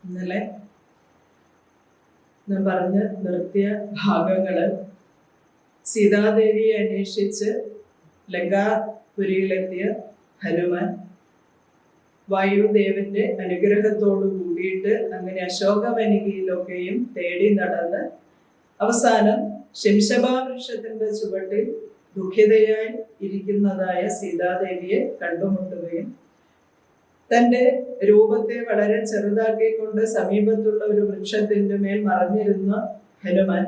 ഇന്നലെ ഞാൻ പറഞ്ഞ് നിർത്തിയ ഭാഗങ്ങള് സീതാദേവിയെ അന്വേഷിച്ച് ലങ്കാപുരിയിലെത്തിയ ഹനുമാൻ വായുദേവന്റെ അനുഗ്രഹത്തോടു കൂടിയിട്ട് അങ്ങനെ അശോകവനികയിലൊക്കെയും തേടി നടന്ന് അവസാനം ശംശഭാവൃക്ഷത്തിന്റെ ചുവട്ടിൽ ദുഃഖിതയായി ഇരിക്കുന്നതായ സീതാദേവിയെ കണ്ടുമുട്ടുകയും തന്റെ രൂപത്തെ വളരെ ചെറുതാക്കിക്കൊണ്ട് സമീപത്തുള്ള ഒരു വൃക്ഷത്തിന്റെ മേൽ മറഞ്ഞിരുന്ന ഹനുമാൻ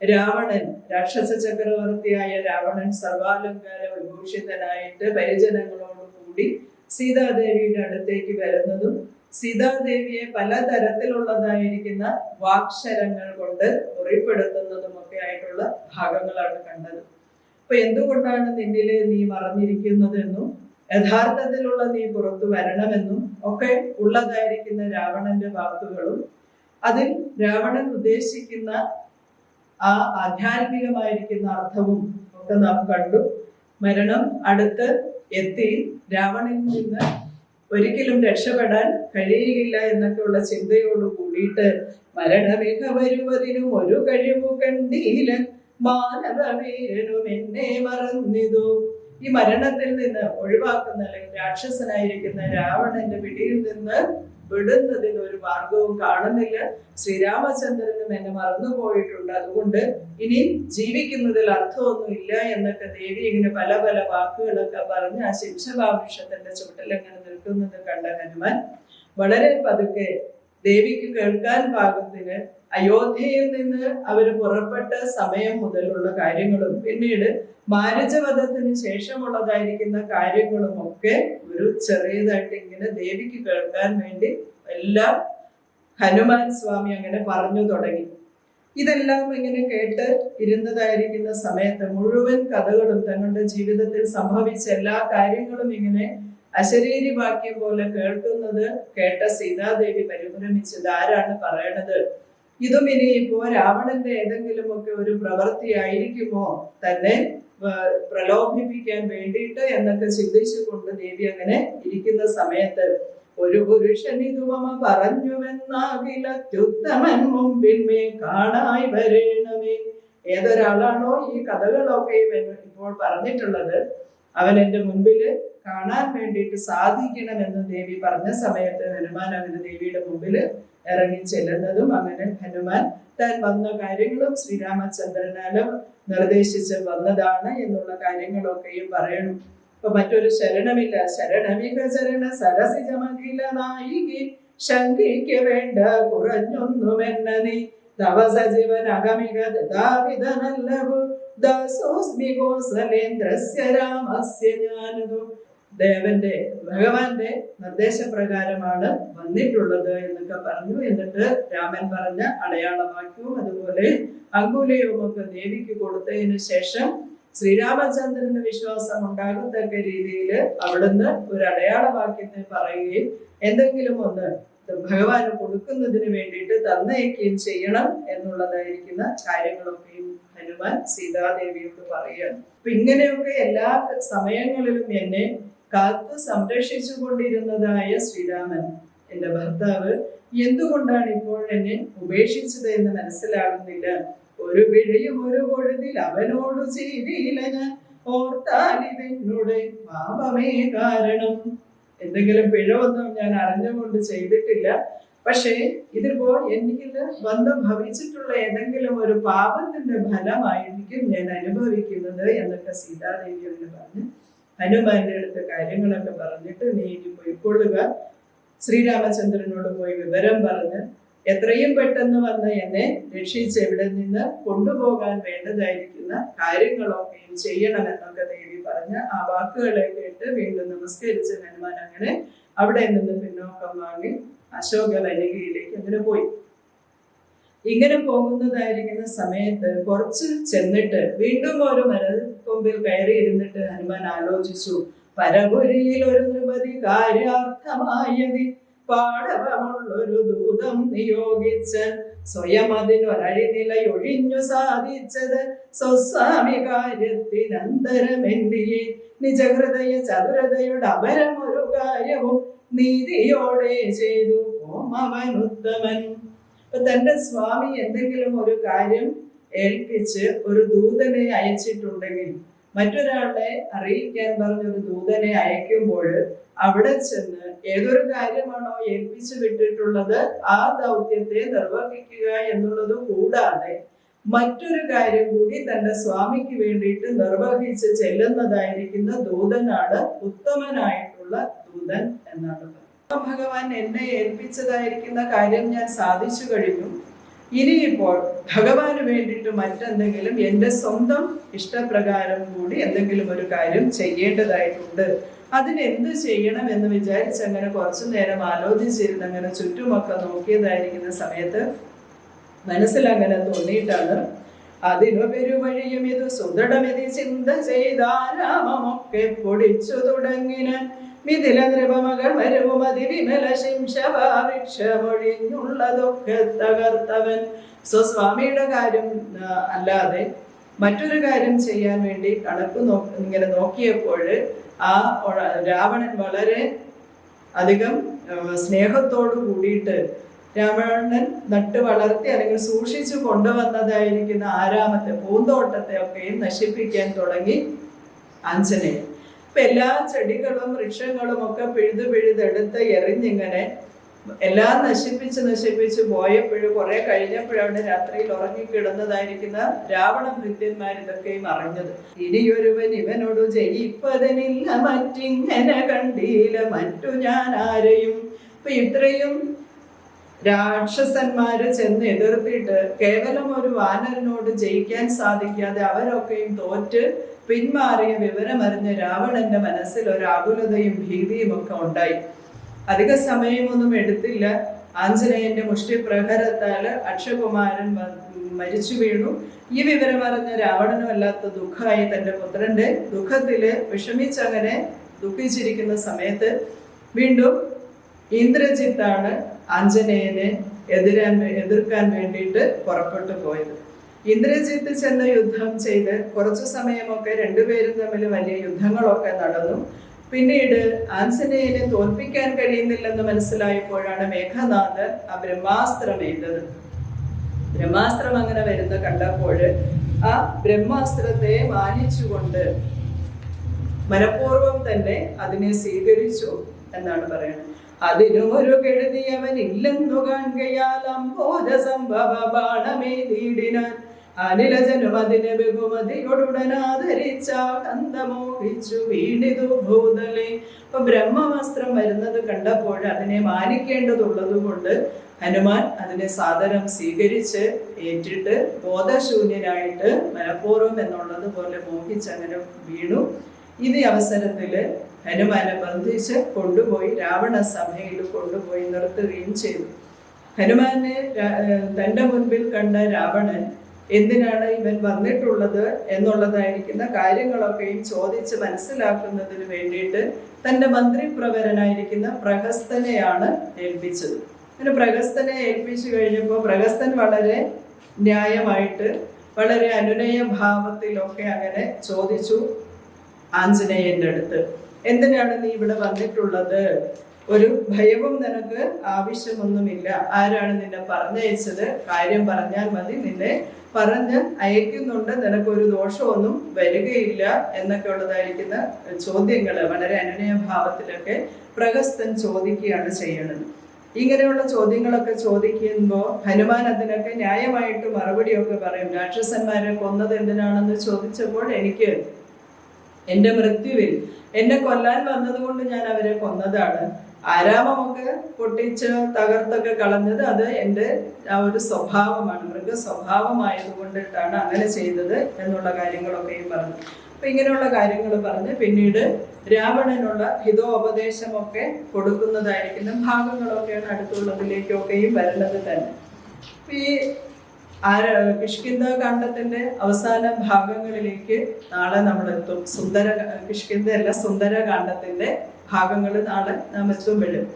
രാവണൻ, രാക്ഷസ ചക്രവർത്തിയായ രാവണൻ സർവാലങ്കാര വിഭൂഷിതനായിട്ട് പരിജനങ്ങളോടുകൂടി സീതാദേവിയുടെ അടുത്തേക്ക് വരുന്നതും സീതാദേവിയെ പലതരത്തിലുള്ളതായിരിക്കുന്ന വാക്ശരങ്ങൾ കൊണ്ട് മുറിപ്പെടുത്തുന്നതും ഒക്കെ ആയിട്ടുള്ള ഭാഗങ്ങളാണ് കണ്ടത്. അപ്പൊ എന്തുകൊണ്ടാണ് നിന്നിലെ നീ മറഞ്ഞിരിക്കുന്നതെന്നും യഥാർത്ഥത്തിലുള്ള നീ പുറത്തു വരണമെന്നും ഒക്കെ ഉള്ളതായിരിക്കുന്ന രാവണന്റെ വാക്കുകളും അതിൽ രാവണൻ ഉദ്ദേശിക്കുന്ന ആ ആധ്യാത്മികമായിരിക്കുന്ന അർത്ഥവും ഒക്കെ നാം കണ്ടു. മരണം അടുത്ത് എത്തി രാവണനിൽ നിന്ന് ഒരിക്കലും രക്ഷപ്പെടാൻ കഴിയുകയില്ല എന്നൊക്കെയുള്ള ചിന്തയോട് കൂടിയിട്ട് മരണമിക വരുവതിനും ഒരു കഴിവു കണ്ടീല മാനവവീരനും എന്നെ മറന്നിതു. ഈ മരണത്തിൽ നിന്ന് ഒഴിവാക്കുന്ന അല്ലെങ്കിൽ രാക്ഷസനായിരിക്കുന്ന രാവണന്റെ പിടിയിൽ നിന്ന് വിടുന്നതിന് ഒരു മാർഗവും കാണുന്നില്ല. ശ്രീരാമചന്ദ്രനും എന്നെ മറന്നുപോയിട്ടുണ്ട്, അതുകൊണ്ട് ഇനി ജീവിക്കുന്നതിൽ അർത്ഥമൊന്നും ഇല്ല എന്നൊക്കെ ദേവി ഇങ്ങനെ പല പല വാക്കുകളൊക്കെ പറഞ്ഞ് ആ ശംശഭാവൃക്ഷത്തിന്റെ ചുവട്ടിൽ അങ്ങനെ നിൽക്കുന്നത് കണ്ട ഹനുമാൻ വളരെ പതുക്കെ ദേവിക്ക് കേൾക്കാൻ പാകത്തിന് അയോധ്യയിൽ നിന്ന് അവര് പുറപ്പെട്ട സമയം മുതലുള്ള കാര്യങ്ങളും പിന്നീട് മാരുജവധത്തിന് ശേഷമുള്ളതായിരിക്കുന്ന കാര്യങ്ങളും ഒക്കെ ഒരു ചെറിയതായിട്ട് ഇങ്ങനെ ദേവിക്ക് കേൾക്കാൻ വേണ്ടി എല്ലാം ഹനുമാൻ സ്വാമി അങ്ങനെ പറഞ്ഞു തുടങ്ങി. ഇതെല്ലാം ഇങ്ങനെ കേട്ട് ഇരുന്നതായിരിക്കുന്ന സമയത്ത് മുഴുവൻ കഥകളും തങ്ങളുടെ ജീവിതത്തിൽ സംഭവിച്ച എല്ലാ കാര്യങ്ങളും ഇങ്ങനെ അശരീരി വാക്യം പോലെ കേൾക്കുന്നത് കേട്ട സീതാദേവി പരിഭ്രമിച്ചത്. ആരാണ് പറയണത്? ഇതും ഇനിയിപ്പോ രാവണന്റെ ഏതെങ്കിലും ഒക്കെ ഒരു പ്രവൃത്തിയായിരിക്കുമോ തന്നെ പ്രലോഭിപ്പിക്കാൻ വേണ്ടിയിട്ട് എന്നൊക്കെ ചിന്തിച്ചുകൊണ്ട് ദേവി അങ്ങനെ ഇരിക്കുന്ന സമയത്ത് ഒരു പുരുഷൻ ഇതു മമ പറഞ്ഞുവെന്നാകിലുത്തമൻ മുമ്പിന്മേ കാണായി വരേണമേ. ഏതൊരാളാണോ ഈ കഥകളൊക്കെ ഇപ്പോൾ പറഞ്ഞിട്ടുള്ളത് അവൻ എൻ്റെ മുൻപിൽ കാണാൻ വേണ്ടിയിട്ട് സാധിക്കണമെന്ന് ദേവി പറഞ്ഞ സമയത്ത് ഹനുമാൻ അങ്ങനെ ദേവിയുടെ മുമ്പിൽ ഇറങ്ങി ചെല്ലുന്നതും അങ്ങനെ ഹനുമാൻ താൻ വന്ന കാര്യങ്ങളും ശ്രീരാമചന്ദ്രനാലും നിർദ്ദേശിച്ച് വന്നതാണ് എന്നുള്ള കാര്യങ്ങളൊക്കെയും പറയണം. ഇപ്പൊ മറ്റൊരു ശരണമില്ല. ശരണമിക ശരണ സരസിജമഖില നായികി ശങ്കിക്ക് വേണ്ട കുറഞ്ഞൊന്നുമെന്ന നീ തവ സജീവൻ അഗമിക ദാവിധനല്ലഹു ദാസോസ്മി കോസലേന്ദ്രസ്യ രാമസ്യ ജ്ഞാനതു. ദേവന്റെ ഭഗവാന്റെ നിർദ്ദേശപ്രകാരമാണ് വന്നിട്ടുള്ളത് എന്നൊക്കെ പറഞ്ഞു. എന്നിട്ട് രാമൻ പറഞ്ഞ അടയാളവാക്യവും അതുപോലെ അങ്കുലയവും ഒക്കെ ദേവിക്ക് കൊടുത്തതിനു ശേഷം ശ്രീരാമചന്ദ്രന് വിശ്വാസം ഉണ്ടാകത്തക്ക രീതിയിൽ അവിടുന്ന് ഒരു അടയാളവാക്യത്തെ പറയുകയും എന്തെങ്കിലും ഒന്ന് ഭഗവാന് കൊടുക്കുന്നതിന് വേണ്ടിയിട്ട് തന്നയക്കുകയും ചെയ്യണം എന്നുള്ളതായിരിക്കുന്ന കാര്യങ്ങളൊക്കെയും ഹനുമാൻ സീതാദേവിയോട് പറയുകയാണ്. അപ്പൊ ഇങ്ങനെയൊക്കെ എല്ലാ സമയങ്ങളിലും എന്നെ കാത്ത് സംരക്ഷിച്ചു കൊണ്ടിരുന്നതായ ശ്രീരാമൻ, എന്റെ ഭർത്താവ്, എന്തുകൊണ്ടാണ് ഇപ്പോൾ എന്നെ ഉപേക്ഷിച്ചത് എന്ന് മനസ്സിലാകുന്നില്ല. ഒരു പിഴയും ഒരു കൊഴുതിൽ അവനോട് ചെയ്തില്ല ഞാൻ ഓർത്താലിതെന്നോട് പാപമേ കാരണം. എന്തെങ്കിലും പിഴവൊന്നും ഞാൻ അറിഞ്ഞുകൊണ്ട് ചെയ്തിട്ടില്ല, പക്ഷേ ഇതിപ്പോ എനിക്ക് ബന്ധം ഭവിച്ചിട്ടുള്ള ഏതെങ്കിലും ഒരു പാപത്തിന്റെ ഫലമായിരിക്കും ഞാൻ അനുഭവിക്കുന്നത് എന്നൊക്കെ സീതാദേവി എന്ന് പറഞ്ഞ് ഹനുമാന്റെ അടുത്ത് കാര്യങ്ങളൊക്കെ പറഞ്ഞിട്ട് നീ ഇനി പോയിക്കൊള്ളുക, ശ്രീരാമചന്ദ്രനോട് പോയി വിവരം പറഞ്ഞ് എത്രയും പെട്ടെന്ന് വന്ന് എന്നെ രക്ഷിച്ച് ഇവിടെ നിന്ന് കൊണ്ടുപോകാൻ വേണ്ടതായിരിക്കുന്ന കാര്യങ്ങളൊക്കെയും ചെയ്യണമെന്നൊക്കെ ദേവി പറഞ്ഞ് ആ വാക്കുകളെ കേട്ട് വീണ്ടും നമസ്കരിച്ച് ഹനുമാൻ അങ്ങനെ അവിടെ നിന്ന് പിന്നോക്കം വാങ്ങി അശോകവനികയിലേക്ക് അങ്ങനെ പോയി. ഇങ്ങനെ പോകുന്നതായിരിക്കുന്ന സമയത്ത് കുറച്ച് ചെന്നിട്ട് വീണ്ടും ഒരു മരക്കൊമ്പിൽ കയറി ഇരുന്നിട്ട് ഹനുമാൻ ആലോചിച്ചു, പരപുരിയിൽ ഒരു നൃപതി കാര്യാർത്ഥമായതി പാടവമുള്ളൊരു ദൂതം നിയോഗിച്ച് സ്വയം അതിനൊരഴിനിലയൊഴിഞ്ഞു സാധിച്ചത് സ്വസ്വാമി കാര്യത്തിനന്തരമെന്നിയെ നിജഹൃദയ ചതുരതയുടെ അപരമൊരു കാര്യവും നീതിയോടെ ചെയ്തു അവൻ ഉത്തമൻ. ഇപ്പൊ തന്റെ സ്വാമി എന്തെങ്കിലും ഒരു കാര്യം ഏൽപ്പിച്ച് ഒരു ദൂതനെ അയച്ചിട്ടുണ്ടെങ്കിൽ, മറ്റൊരാളെ അറിയിക്കാൻ പറഞ്ഞൊരു ദൂതനെ അയക്കുമ്പോൾ അവിടെ ചെന്ന് ഏതൊരു കാര്യമാണോ ഏൽപ്പിച്ചു വിട്ടിട്ടുള്ളത് ആ ദൗത്യത്തെ നിർവഹിക്കുക എന്നുള്ളത് കൂടാതെ മറ്റൊരു കാര്യം കൂടി തന്റെ സ്വാമിക്ക് വേണ്ടിയിട്ട് നിർവഹിച്ച് ചെല്ലുന്നതായിരിക്കുന്ന ദൂതനാണ് ഉത്തമനായിട്ടുള്ള ദൂതൻ എന്നാണ് പറയുന്നത്. ഭഗവാൻ എന്നെ ഏൽപ്പിച്ചതായിരിക്കുന്ന കാര്യം ഞാൻ സാധിച്ചു കഴിഞ്ഞു. ഇനിയിപ്പോൾ ഭഗവാന് വേണ്ടിയിട്ട് മറ്റെന്തെങ്കിലും എൻ്റെ സ്വന്തം ഇഷ്ടപ്രകാരം കൂടി എന്തെങ്കിലും ഒരു കാര്യം ചെയ്യേണ്ടതായിട്ടുണ്ട്. അതിനെന്ത് ചെയ്യണം എന്ന് വിചാരിച്ച് അങ്ങനെ കുറച്ചു നേരം ആലോചിച്ചിരുന്ന് അങ്ങനെ ചുറ്റുമൊക്കെ നോക്കിയതായിരിക്കുന്ന സമയത്ത് മനസ്സിലങ്ങനെ തോന്നിയിട്ടാണ് അതിനു പെരുവഴിയും ഇത് സുദൃഢമിതി ചിന്ത ചെയ്താരാമമൊക്കെ പൊടിച്ചു തുടങ്ങിന മിഥില നൃപമകൾ മരുമതി വിമല ശിംശവൃക്ഷമൊഴിഞ്ഞുള്ളതൊക്കെ തകർത്തവൻ. സ്വസ്വാമിയുടെ കാര്യം അല്ലാതെ മറ്റൊരു കാര്യം ചെയ്യാൻ വേണ്ടി ഇങ്ങനെ നോക്കിയപ്പോൾ ആ രാവണൻ വളരെ അധികം സ്നേഹത്തോടു കൂടിയിട്ട് രാവണൻ നട്ട് വളർത്തി അല്ലെങ്കിൽ സൂക്ഷിച്ചു കൊണ്ടുവന്നതായിരിക്കുന്ന ആരാമത്തെ പൂന്തോട്ടത്തെ ഒക്കെയും നശിപ്പിക്കാൻ തുടങ്ങി ആഞ്ജനേയൻ. ഇപ്പൊ എല്ലാ ചെടികളും വൃക്ഷങ്ങളും ഒക്കെ പിഴുതെടുത്ത് എറിഞ്ഞിങ്ങനെ എല്ലാം നശിപ്പിച്ച് പോയപ്പോഴും കുറെ കഴിഞ്ഞപ്പോഴാണ് രാത്രിയിൽ ഉറങ്ങിക്കിടന്നതായിരിക്കുന്ന രാവണ ഭൃത്യന്മാർ ഇതൊക്കെയും അറിഞ്ഞത്. ഇനിയൊരുവൻ ഇവനോട് ജയിപ്പതിനില്ല മറ്റിങ്ങനെ കണ്ടീല മറ്റു ഞാൻ ആരെയും. ഇപ്പൊ ഇത്രയും രാക്ഷസന്മാര് ചെന്ന് എതിർത്തിട്ട് കേവലം ഒരു വാനരനോട് ജയിക്കാൻ സാധിക്കാതെ അവരൊക്കെയും തോറ്റ് പിന്മാറിയ വിവരമറിഞ്ഞ രാവണന്റെ മനസ്സിൽ ഒരു ആകുലതയും ഭീതിയും ഒക്കെ ഉണ്ടായി. അധിക സമയമൊന്നും എടുത്തില്ല. ആഞ്ജനേയന്റെ മുഷ്ടിപ്രഹരത്താല് അക്ഷകുമാരൻ മരിച്ചു വീണു. ഈ വിവരമറിഞ്ഞ രാവണനും വല്ലാത്ത ദുഃഖമായി തന്റെ പുത്രന്റെ ദുഃഖത്തില് വിഷമിച്ചങ്ങനെ ദുഃഖിച്ചിരിക്കുന്ന സമയത്ത് വീണ്ടും ഇന്ദ്രജിത്താണ് ആഞ്ജനേയനെ എതിർക്കാൻ വേണ്ടിയിട്ട് പുറപ്പെട്ടു പോയത്. ഇന്ദ്രജിത്ത് ചെന്ന് യുദ്ധം ചെയ്ത് കുറച്ചു സമയമൊക്കെ രണ്ടുപേരും തമ്മിൽ വലിയ യുദ്ധങ്ങളൊക്കെ നടന്നു. പിന്നീട് ആഞ്ജനേയനെ തോൽപ്പിക്കാൻ കഴിയുന്നില്ലെന്ന് മനസ്സിലായപ്പോഴാണ് മേഘനാഥൻ ആ ബ്രഹ്മാസ്ത്രം എഴുതത്. ബ്രഹ്മാസ്ത്രം അങ്ങനെ വരുന്ന കണ്ടപ്പോൾ ആ ബ്രഹ്മാസ്ത്രത്തെ മാനിച്ചുകൊണ്ട് മനഃപൂർവ്വം തന്നെ അതിനെ സ്വീകരിച്ചു എന്നാണ് പറയുന്നത്. അതിനുമൊരു കെടുതി അവൻ ഇല്ലെന്നു കാണുകയാൽ അംബോധ സംഭവ ബാണമേ നീടിനാൻ അനിലജനും അതിനെ ബഹുമതിയോടുടനാദരിച്ച കന്തമോഹിച്ചു വീണിതു ഭൂതലെ. ഇപ്പൊ ബ്രഹ്മവസ്ത്രം വരുന്നത് കണ്ടപ്പോൾ അതിനെ മാനിക്കേണ്ടതുള്ളത് കൊണ്ട് ഹനുമാൻ അതിനെ സാദരം സ്വീകരിച്ച് ഏറ്റിട്ട് ബോധശൂന്യനായിട്ട് മനഃപൂർവ്വം എന്നുള്ളത് പോലെ മോഹിച്ചങ്ങനെ വീണു. ഇത് അവസരത്തില് ഹനുമാനെ ബന്ധിച്ച് കൊണ്ടുപോയി രാവണ സഭയിൽ കൊണ്ടുപോയി നിർത്തുകയും ചെയ്തു. ഹനുമാനെ തന്റെ മുൻപിൽ കണ്ട രാവണൻ എന്തിനാണ് ഇവൻ വന്നിട്ടുള്ളത് എന്നുള്ളതായിരിക്കുന്ന കാര്യങ്ങളൊക്കെയും ചോദിച്ച് മനസ്സിലാക്കുന്നതിന് വേണ്ടിയിട്ട് തന്റെ മന്ത്രിപ്രവരനായിരിക്കുന്ന പ്രഹസ്തനെയാണ് ഏൽപ്പിച്ചത്. അങ്ങനെ പ്രഹസ്തനെ ഏൽപ്പിച്ചു കഴിഞ്ഞപ്പോൾ പ്രഹസ്തൻ വളരെ ന്യായമായിട്ട് വളരെ അനുനയ ഭാവത്തിലൊക്കെ അങ്ങനെ ചോദിച്ചു ആഞ്ജനേയന്റെ അടുത്ത്, എന്തിനാണ് നീ ഇവിടെ വന്നിട്ടുള്ളത്? ഒരു ഭയവും നിനക്ക് ആവശ്യമൊന്നുമില്ല. ആരാണ് നിന്നെ പറഞ്ഞയച്ചത്? കാര്യം പറഞ്ഞാൽ മതി, നിന്നെ പറഞ്ഞ് അയക്കുന്നുണ്ട്, നിനക്കൊരു ദോഷമൊന്നും വരികയില്ല എന്നൊക്കെ ഉള്ളതായിരിക്കുന്ന ചോദ്യങ്ങള് വളരെ അനുനയ ഭാവത്തിലൊക്കെ പ്രഹസ്തൻ ചോദിക്കുകയാണ് ചെയ്യണത്. ഇങ്ങനെയുള്ള ചോദ്യങ്ങളൊക്കെ ചോദിക്കുമ്പോൾ ഹനുമാൻ അതിനൊക്കെ ന്യായമായിട്ട് മറുപടിയൊക്കെ പറയും. രാക്ഷസന്മാരെ കൊന്നത് എന്തിനാണെന്ന് ചോദിച്ചപ്പോൾ എനിക്ക് എൻ്റെ മൃത്യുവിൽ എന്നെ കൊല്ലാൻ വന്നതുകൊണ്ട് ഞാൻ അവരെ കൊന്നതാണ്. ആരാമമൊക്കെ പൊട്ടിച്ച് തകർത്തൊക്കെ കളഞ്ഞത് അത് എൻ്റെ ആ ഒരു സ്വഭാവമാണ്, മൃഗ സ്വഭാവമായതുകൊണ്ടിട്ടാണ് അങ്ങനെ ചെയ്തത് എന്നുള്ള കാര്യങ്ങളൊക്കെയും പറഞ്ഞു. അപ്പൊ ഇങ്ങനെയുള്ള കാര്യങ്ങൾ പറഞ്ഞ് പിന്നീട് രാവണനുള്ള ഹിതോപദേശമൊക്കെ കൊടുക്കുന്നതായിരിക്കുന്ന ഭാഗങ്ങളൊക്കെയാണ് അടുത്തുള്ളതിലേക്കൊക്കെയും വരുന്നത് തന്നെ. ഈ കിഷ്കിന്ധ കാണ്ഡത്തിന്റെ അവസാന ഭാഗങ്ങളിലേക്ക് നാളെ നമ്മൾ എത്തും. കിഷ്കിന്ധയല്ല, സുന്ദരകാണ്ഡത്തിന്റെ ഭാഗങ്ങൾ നാളെ നാം എത്തുമ്പോഴും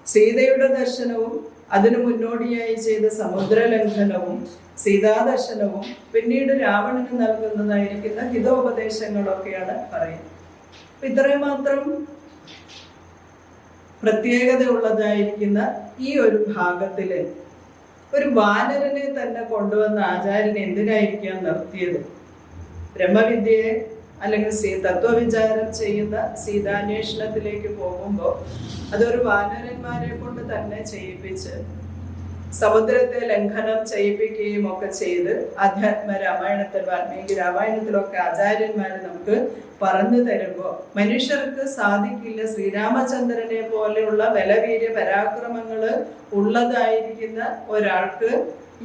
സീതയുടെ ദർശനവും അതിനു മുന്നോടിയായി ചെയ്ത സമുദ്രലംഘനവും സീതാദർശനവും പിന്നീട് രാവണന് നൽകുന്നതായിരിക്കുന്ന ഹിതോപദേശങ്ങളൊക്കെയാണ് പറയുന്നത്. ഇത്രയും മാത്രം പ്രത്യേകത ഉള്ളതായിരിക്കുന്ന ഈ ഒരു ഭാഗത്തില് ഒരു വാനരനെ തന്നെ കൊണ്ടുവന്ന ആചാര്യൻ എന്തിനായിരിക്കാം നിർത്തിയത്? ബ്രഹ്മവിദ്യയെ അല്ലെങ്കിൽ തത്വവിചാരം ചെയ്യുന്ന സീതാന്വേഷണത്തിലേക്ക് പോകുമ്പോൾ അതൊരു വാനരന്മാരെ കൊണ്ട് തന്നെ ചെയ്യിപ്പിച്ച് സമുദ്രത്തെ ലംഘനം ചെയ്യിപ്പിക്കുകയും ഒക്കെ ചെയ്ത് അധ്യാത്മ രാമായണത്തിൽ വാൽമീകി രാമായണത്തിലൊക്കെ ആചാര്യന്മാര് നമുക്ക് പറഞ്ഞു തരുമ്പോൾ മനുഷ്യർക്ക് സാധിക്കില്ല. ശ്രീരാമചന്ദ്രനെ പോലെയുള്ള ബലവീര്യ പരാക്രമങ്ങള് ഉള്ളതായിരിക്കുന്ന ഒരാൾക്ക്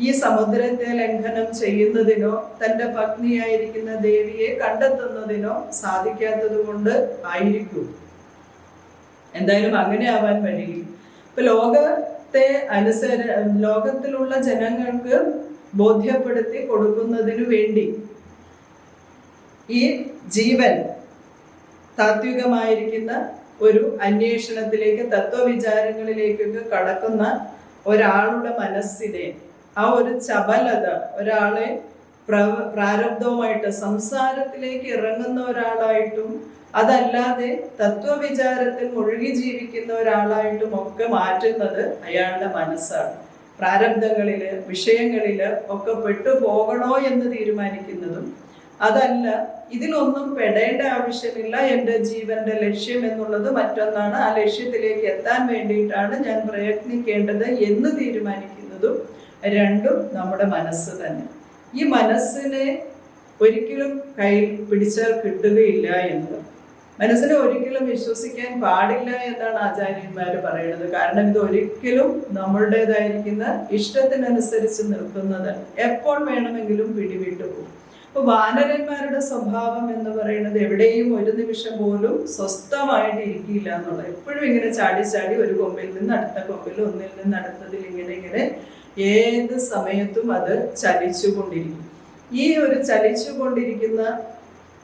ഈ സമുദ്രത്തെ ലംഘനം ചെയ്യുന്നതിനോ തന്റെ പത്നിയായിരിക്കുന്ന ദേവിയെ കണ്ടെത്തുന്നതിനോ സാധിക്കാത്തത് കൊണ്ട് ആയിരിക്കും. എന്തായാലും അങ്ങനെ ആവാൻ വഴിയില്ല. ഇപ്പൊ ലോകത്തിലുള്ള ജനങ്ങൾക്ക് ബോധ്യപ്പെടുത്തി കൊടുക്കുന്നതിനു വേണ്ടി ഈ ജീവൻ താത്വികമായിരിക്കുന്ന ഒരു അന്വേഷണത്തിലേക്ക് തത്വവിചാരങ്ങളിലേക്കൊക്കെ കടക്കുന്ന ഒരാളുടെ മനസ്സിനെ ആ ഒരു ചപലത, ഒരാളെ പ്രാരബ്ധവുമായിട്ട് സംസാരത്തിലേക്ക് ഇറങ്ങുന്ന ഒരാളായിട്ടും അതല്ലാതെ തത്വവിചാരത്തിൽ മുഴുകി ജീവിക്കുന്ന ഒരാളായിട്ടും ഒക്കെ മാറ്റുന്നത് അയാളുടെ മനസ്സാണ്. പ്രാരബ്ധങ്ങളില് വിഷയങ്ങളില് ഒക്കെ പെട്ടുപോകണോ എന്ന് തീരുമാനിക്കുന്നതും അതല്ല, ഇതിലൊന്നും പെടേണ്ട ആവശ്യമില്ല, എൻ്റെ ജീവന്റെ ലക്ഷ്യം എന്നുള്ളത് മറ്റൊന്നാണ്, ആ ലക്ഷ്യത്തിലേക്ക് എത്താൻ വേണ്ടിയിട്ടാണ് ഞാൻ പ്രയത്നിക്കേണ്ടത് എന്ന് തീരുമാനിക്കുന്നതും രണ്ടും നമ്മുടെ മനസ്സ് തന്നെ. ഈ മനസ്സിനെ ഒരിക്കലും കയ്യിൽ പിടിച്ചാൽ കിട്ടുകയില്ല എന്നത്, മനസ്സിനെ ഒരിക്കലും വിശ്വസിക്കാൻ പാടില്ല എന്നാണ് ആചാര്യന്മാർ പറയുന്നത്. കാരണം ഇത് ഒരിക്കലും നമ്മളുടേതായിരിക്കുന്ന ഇഷ്ടത്തിനനുസരിച്ച് നിൽക്കുന്നത്, എപ്പോൾ വേണമെങ്കിലും പിടിവിട്ടു പോകും. അപ്പൊ വാനരന്മാരുടെ സ്വഭാവം എന്ന് പറയുന്നത് എവിടെയും ഒരു നിമിഷം പോലും സ്വസ്ഥമായിട്ട് ഇരിക്കില്ല എന്നുള്ളത്. എപ്പോഴും ഇങ്ങനെ ചാടി ചാടി ഒരു കൊമ്പിൽ നിന്ന് അടുത്ത കൊമ്പിൽ, ഒന്നിൽ നിന്ന് അടുത്തതിൽ ഇങ്ങനെ ഏത് സമയത്തും അത് ചലിച്ചുകൊണ്ടിരിക്കും. ഈ ഒരു ചലിച്ചുകൊണ്ടിരിക്കുന്ന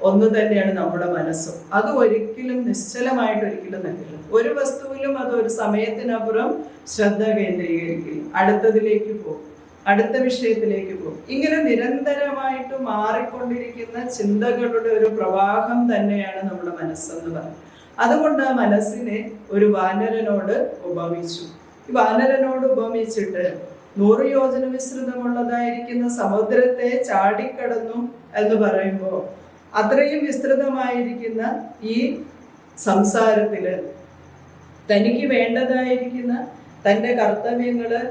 ഒന്ന് തന്നെയാണ് നമ്മുടെ മനസ്സും. അത് ഒരിക്കലും നിശ്ചലമായിട്ട് ഒരിക്കലും നിൽക്കില്ല. ഒരു വസ്തുവിലും അത് ഒരു സമയത്തിനപ്പുറം ശ്രദ്ധ കേന്ദ്രീകരിക്കില്ല. അടുത്തതിലേക്ക് പോകും, അടുത്ത വിഷയത്തിലേക്ക് പോകും. ഇങ്ങനെ നിരന്തരമായിട്ട് മാറിക്കൊണ്ടിരിക്കുന്ന ചിന്തകളുടെ ഒരു പ്രവാഹം തന്നെയാണ് നമ്മുടെ മനസ്സെന്ന് പറയുന്നത്. അതുകൊണ്ട് ആ മനസ്സിനെ ഒരു വാനരനോട് ഉപമിച്ചു. ഈ വാനരനോട് ഉപമിച്ചിട്ട് 100 യോജന വിസ്തൃതമുള്ളതായിരിക്കുന്ന സമുദ്രത്തെ ചാടിക്കടന്നു എന്ന് പറയുമ്പോൾ അത്രയും വിസ്തൃതമായിരിക്കുന്ന ഈ സംസാരത്തില് തനിക്ക് വേണ്ടതായിരിക്കുന്ന തൻ്റെ കർത്തവ്യങ്ങള്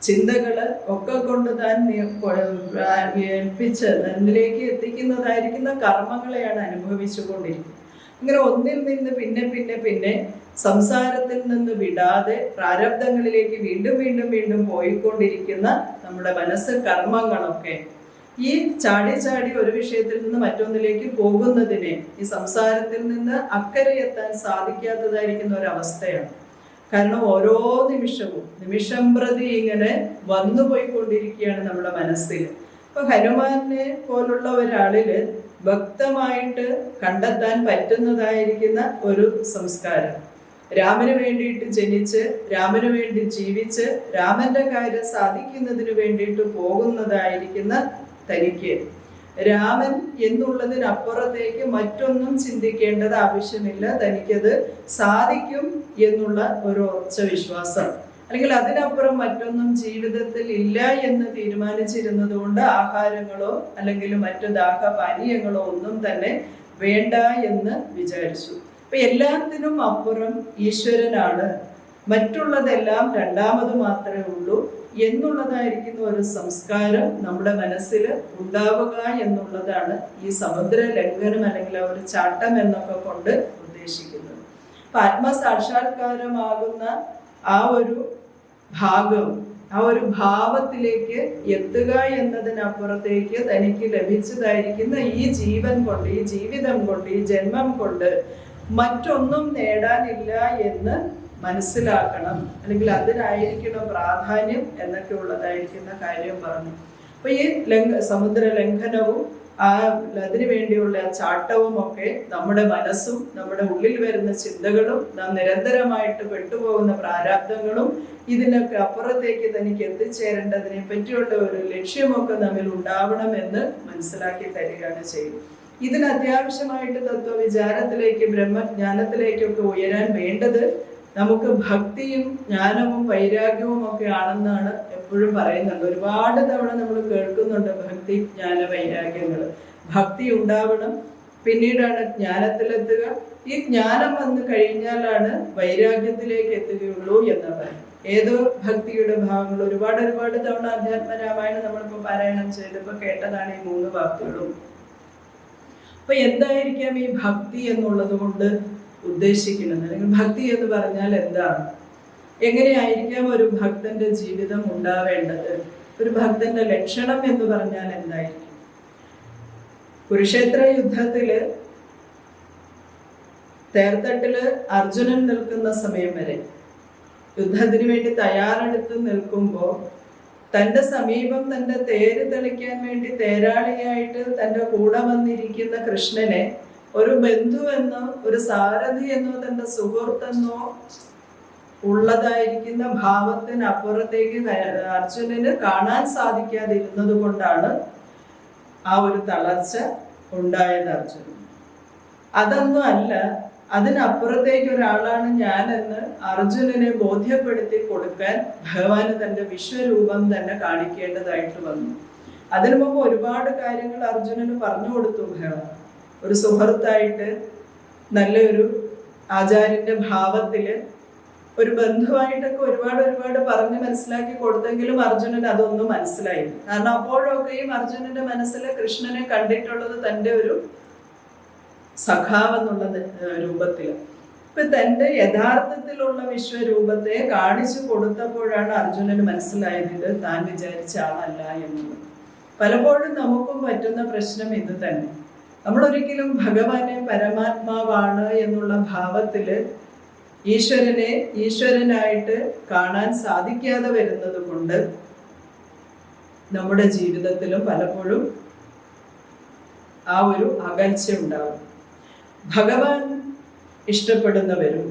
ചിന്തകള് ഒക്കെ കൊണ്ട് താൻ ഏൽപ്പിച്ച് തന്നിലേക്ക് എത്തിക്കുന്നതായിരിക്കുന്ന കർമ്മങ്ങളെയാണ് അനുഭവിച്ചു കൊണ്ടിരിക്കുന്നത്. ഇങ്ങനെ ഒന്നിൽ നിന്ന് പിന്നെ പിന്നെ പിന്നെ സംസാരത്തിൽ നിന്ന് വിടാതെ പ്രാരബ്ധങ്ങളിലേക്ക് വീണ്ടും വീണ്ടും വീണ്ടും പോയിക്കൊണ്ടിരിക്കുന്ന നമ്മുടെ മനസ്സ് കർമ്മങ്ങളൊക്കെ ഈ ചാടി ചാടി ഒരു വിഷയത്തിൽ നിന്ന് മറ്റൊന്നിലേക്ക് പോകുന്നതിനെ ഈ സംസാരത്തിൽ നിന്ന് അക്കരെ എത്താൻ സാധിക്കാത്തതായിരിക്കുന്ന ഒരവസ്ഥയാണ്. കാരണം ഓരോ നിമിഷം പ്രതി ഇങ്ങനെ വന്നു പോയിക്കൊണ്ടിരിക്കുകയാണ് നമ്മുടെ മനസ്സിൽ. ഇപ്പൊ ഹനുമാനെ പോലുള്ള ഒരാളില് വ്യക്തമായിട്ട് കണ്ടെത്താൻ പറ്റുന്നതായിരിക്കുന്ന ഒരു സംസ്കാരം, രാമന് വേണ്ടിയിട്ട് ജനിച്ച് രാമന് വേണ്ടി ജീവിച്ച് രാമന്റെ കാര്യം സാധിക്കുന്നതിന് വേണ്ടിയിട്ട് പോകുന്നതായിരിക്കുന്ന തനിക്ക് രാമൻ എന്നുള്ളതിനപ്പുറത്തേക്ക് മറ്റൊന്നും ചിന്തിക്കേണ്ടത് ആവശ്യമില്ല, തനിക്കത് സാധിക്കും എന്നുള്ള ഒരു ഉറച്ച വിശ്വാസം, അല്ലെങ്കിൽ അതിനപ്പുറം മറ്റൊന്നും ജീവിതത്തിൽ ഇല്ല എന്ന് തീരുമാനിച്ചിരുന്നത് കൊണ്ട് ആഹാരങ്ങളോ അല്ലെങ്കിൽ മറ്റു ദാഹപാനീയങ്ങളോ ഒന്നും തന്നെ വേണ്ട എന്ന് വിചാരിച്ചു. അപ്പൊ എല്ലാത്തിനും അപ്പുറം ഈശ്വരനാണ്, മറ്റുള്ളതെല്ലാം രണ്ടാമത് മാത്രമേ ഉള്ളൂ എന്നുള്ളതായിരിക്കുന്ന ഒരു സംസ്കാരം നമ്മുടെ മനസ്സിൽ ഉണ്ടാവുക എന്നുള്ളതാണ് ഈ സമുദ്ര ലംഘനം അല്ലെങ്കിൽ ആ ഒരു ചാട്ടം എന്നൊക്കെ കൊണ്ട് ഉദ്ദേശിക്കുന്നത്. അപ്പൊ ആത്മസാക്ഷാത്കാരമാകുന്ന ആ ഒരു ഭാഗം, ആ ഒരു ഭാവത്തിലേക്ക് എത്തുക എന്നതിനപ്പുറത്തേക്ക് തനിക്ക് ലഭിച്ചതായിരിക്കുന്ന ഈ ജീവൻ കൊണ്ട്, ഈ ജീവിതം കൊണ്ട്, ഈ ജന്മം കൊണ്ട് മറ്റൊന്നും നേടാനില്ല എന്ന് മനസ്സിലാക്കണം, അല്ലെങ്കിൽ അതിനായിരിക്കണം പ്രാധാന്യം എന്നൊക്കെ ഉള്ളതായിരിക്കുന്ന കാര്യം പറഞ്ഞു. അപ്പൊ ഈ സമുദ്ര ലംഘനവും അതിനു വേണ്ടിയുള്ള ചാട്ടവും ഒക്കെ നമ്മുടെ മനസ്സും നമ്മുടെ ഉള്ളിൽ വരുന്ന ചിന്തകളും നാം നിരന്തരമായിട്ട് പെട്ടുപോകുന്ന പ്രാരാബ്ദങ്ങളും ഇതിനൊക്കെ അപ്പുറത്തേക്ക് തനിക്ക് എത്തിച്ചേരേണ്ടതിനെ പറ്റിയുള്ള ഒരു ലക്ഷ്യമൊക്കെ നമ്മിൽ ഉണ്ടാവണമെന്ന് മനസ്സിലാക്കി തരികയാണ് ചെയ്യുന്നത്. ഇതിന് അത്യാവശ്യമായിട്ട് തത്വവിചാരത്തിലേക്ക് ബ്രഹ്മജ്ഞാനത്തിലേക്കൊക്കെ ഉയരാൻ വേണ്ടത് നമുക്ക് ഭക്തിയും ജ്ഞാനവും വൈരാഗ്യവും ഒക്കെ ആണെന്നാണ് എപ്പോഴും പറയുന്നുണ്ട്. ഒരുപാട് തവണ നമ്മൾ കേൾക്കുന്നുണ്ട് ഭക്തി ജ്ഞാന വൈരാഗ്യങ്ങൾ. ഭക്തി ഉണ്ടാവണം, പിന്നീടാണ് ജ്ഞാനത്തിലെത്തുക. ഈ ജ്ഞാനം വന്നു കഴിഞ്ഞാലാണ് വൈരാഗ്യത്തിലേക്ക് എത്തുകയുള്ളൂ എന്ന് പറയും. ഏതോ ഭക്തിയുടെ ഭാഗങ്ങൾ ഒരുപാട് തവണ അധ്യാത്മരാമായണം നമ്മളിപ്പോൾ പാരായണം ചെയ്തപ്പോൾ കേട്ടതാണ് ഈ 3 വാക്കുകളും. അപ്പൊ എന്തായിരിക്കാം ഈ ഭക്തി എന്നുള്ളത് കൊണ്ട് ഉദ്ദേശിക്കുന്നത്, അല്ലെങ്കിൽ ഭക്തി എന്ന് പറഞ്ഞാൽ എന്താണ്, എങ്ങനെയായിരിക്കാം ഒരു ഭക്തന്റെ ജീവിതം ഉണ്ടാവേണ്ടത്, ഒരു ഭക്തന്റെ ലക്ഷണം എന്ന് പറഞ്ഞാൽ എന്തായിരിക്കും? കുരുക്ഷേത്ര യുദ്ധത്തില് തേർത്തട്ടില് അർജുനൻ നിൽക്കുന്ന സമയം വരെ, യുദ്ധത്തിന് വേണ്ടി തയ്യാറെടുത്ത് നിൽക്കുമ്പോൾ തന്റെ സമീപം തന്റെ തേര് തെളിക്കാൻ വേണ്ടി തേരാളിയായിട്ട് തന്റെ കൂടെ വന്നിരിക്കുന്ന കൃഷ്ണനെ ഒരു ബന്ധുവെന്നോ ഒരു സാരഥി എന്നോ തന്റെ സുഹൃത്തെന്നോ ഉള്ളതായിരിക്കുന്ന ഭാവത്തിന് അപ്പുറത്തേക്ക് അർജുനന് കാണാൻ സാധിക്കാതിരുന്നത് കൊണ്ടാണ് ആ ഒരു തളർച്ച ഉണ്ടായത് അർജുനൻ. അതൊന്നും അല്ല, അതിനപ്പുറത്തേക്ക് ഒരാളാണ് ഞാനെന്ന് അർജുനനെ ബോധ്യപ്പെടുത്തി കൊടുക്കാൻ ഭഗവാന് തന്റെ വിശ്വരൂപം തന്നെ കാണിക്കേണ്ടതായിട്ട് വന്നു. അതിനു മുമ്പ് ഒരുപാട് കാര്യങ്ങൾ അർജുനന് പറഞ്ഞു കൊടുത്തു ഭഗവാൻ. ഒരു സുഹൃത്തായിട്ട്, നല്ലൊരു ആചാര്യന്റെ ഭാവത്തില്, ഒരു ബന്ധുവായിട്ടൊക്കെ ഒരുപാട് പറഞ്ഞ് മനസ്സിലാക്കി കൊടുത്തെങ്കിലും അർജുനൻ അതൊന്നും മനസ്സിലായില്ല. കാരണം അപ്പോഴൊക്കെയും അർജുനന്റെ മനസ്സിൽ കൃഷ്ണനെ കണ്ടിട്ടുള്ളത് തൻ്റെ ഒരു സഖാവെന്നുള്ള രൂപത്തിൽ. ഇപ്പൊ തൻ്റെ യഥാർത്ഥത്തിലുള്ള വിശ്വരൂപത്തെ കാണിച്ചു കൊടുത്തപ്പോഴാണ് അർജുനന് മനസ്സിലായത് ഇത് താൻ വിചാരിച്ച ആളല്ല എന്നുള്ളത്. പലപ്പോഴും നമുക്കും പറ്റുന്ന പ്രശ്നം ഇത് തന്നെ. നമ്മളൊരിക്കലും ഭഗവാനെ പരമാത്മാവാണ് എന്നുള്ള ഭാവത്തില് ഈശ്വരനെ ഈശ്വരനായിട്ട് കാണാൻ സാധിക്കാതെ വരുന്നത് കൊണ്ട് നമ്മുടെ ജീവിതത്തിലും പലപ്പോഴും ആ ഒരു അകൽച്ച ഉണ്ടാവും. ഭഗവാൻ ഇഷ്ടപ്പെടുന്നവരും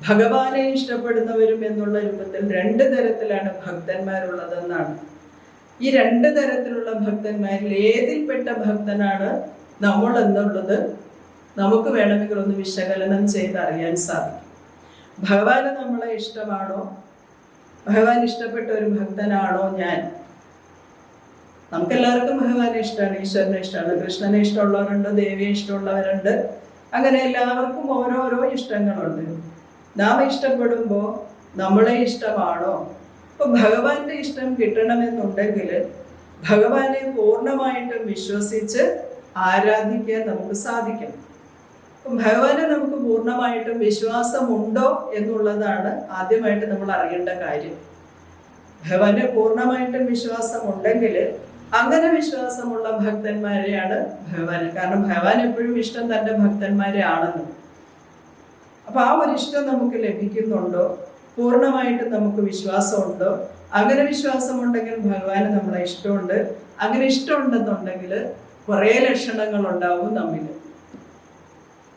ഭഗവാനെ ഇഷ്ടപ്പെടുന്നവരും എന്നുള്ള രൂപത്തിൽ 2 തരത്തിലാണ് ഭക്തന്മാരുള്ളതെന്നാണ്. ഈ 2 തരത്തിലുള്ള ഭക്തന്മാരിൽ ഏതിൽപ്പെട്ട ഭക്തനാണ് നമ്മൾ എന്നുള്ളത് നമുക്ക് വേണമെങ്കിൽ ഒന്ന് വിശകലനം ചെയ്ത് അറിയാൻ സാധിക്കും. ഭഗവാന് നമ്മളെ ഇഷ്ടമാണോ, ഭഗവാൻ ഇഷ്ടപ്പെട്ട ഒരു ഭക്തനാണോ ഞാൻ? നമുക്കെല്ലാവർക്കും ഭഗവാനെ ഇഷ്ടമാണ്, ഈശ്വരനെ ഇഷ്ടമാണ്. കൃഷ്ണനെ ഇഷ്ടമുള്ളവരുണ്ട്, ദേവിയെ ഇഷ്ടമുള്ളവരുണ്ട്. അങ്ങനെ എല്ലാവർക്കും ഓരോരോ ഇഷ്ടങ്ങളുണ്ട്. നാം ഇഷ്ടപ്പെടുമ്പോൾ നമ്മളെ ഇഷ്ടമാണോ? ഇപ്പൊ ഭഗവാന്റെ ഇഷ്ടം കിട്ടണമെന്നുണ്ടെങ്കിൽ ഭഗവാനെ പൂർണ്ണമായിട്ടും വിശ്വസിച്ച് ആരാധിക്കാൻ നമുക്ക് സാധിക്കണം. ഭഗവാനെ നമുക്ക് പൂർണ്ണമായിട്ടും വിശ്വാസമുണ്ടോ എന്നുള്ളതാണ് ആദ്യമായിട്ട് നമ്മൾ അറിയേണ്ട കാര്യം. ഭഗവാനെ പൂർണ്ണമായിട്ടും വിശ്വാസമുണ്ടെങ്കിൽ അങ്ങനെ വിശ്വാസമുള്ള ഭക്തന്മാരെയാണ് ഭഗവാൻ. കാരണം ഭഗവാൻ എപ്പോഴും ഇഷ്ടം തൻ്റെ ഭക്തന്മാരെ ആണെന്ന്. അപ്പൊ ആ ഒരു ഇഷ്ടം നമുക്ക് ലഭിക്കുന്നുണ്ടോ, പൂർണ്ണമായിട്ടും നമുക്ക് വിശ്വാസമുണ്ടോ? അങ്ങനെ വിശ്വാസമുണ്ടെങ്കിൽ ഭഗവാന് നമ്മളെ ഇഷ്ടമുണ്ട്. അങ്ങനെ ഇഷ്ടമുണ്ടെന്നുണ്ടെങ്കിൽ കുറേ ലക്ഷണങ്ങൾ ഉണ്ടാവും നമ്മിൽ.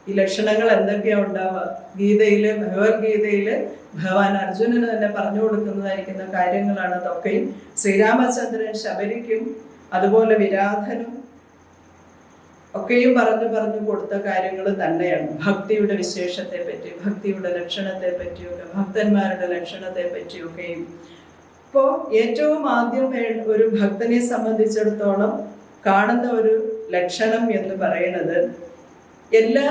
ഈ ലക്ഷണങ്ങൾ എന്തൊക്കെയാ ഉണ്ടാവുക? ഗീതയില്, ഭഗവത്ഗീതയില് ഭഗവാൻ അർജുനന് തന്നെ പറഞ്ഞു കൊടുക്കുന്നതായിരിക്കുന്ന കാര്യങ്ങളാണ് അതൊക്കെയും. ശ്രീരാമചന്ദ്രൻ ശബരിക്കും അതുപോലെ വിരാധനും ഒക്കെയും പറഞ്ഞു കൊടുത്ത കാര്യങ്ങൾ തന്നെയാണ്. ഭക്തിയുടെ വിശേഷത്തെ പറ്റി, ഭക്തിയുടെ ലക്ഷണത്തെ പറ്റിയൊക്കെ, ഭക്തന്മാരുടെ ലക്ഷണത്തെ പറ്റിയൊക്കെയും. ഇപ്പോൾ ഏറ്റവും ആദ്യം ഒരു ഭക്തനെ സംബന്ധിച്ചിടത്തോളം കാണുന്ന ഒരു ലക്ഷണം എന്ന് പറയുന്നത്, എല്ലാ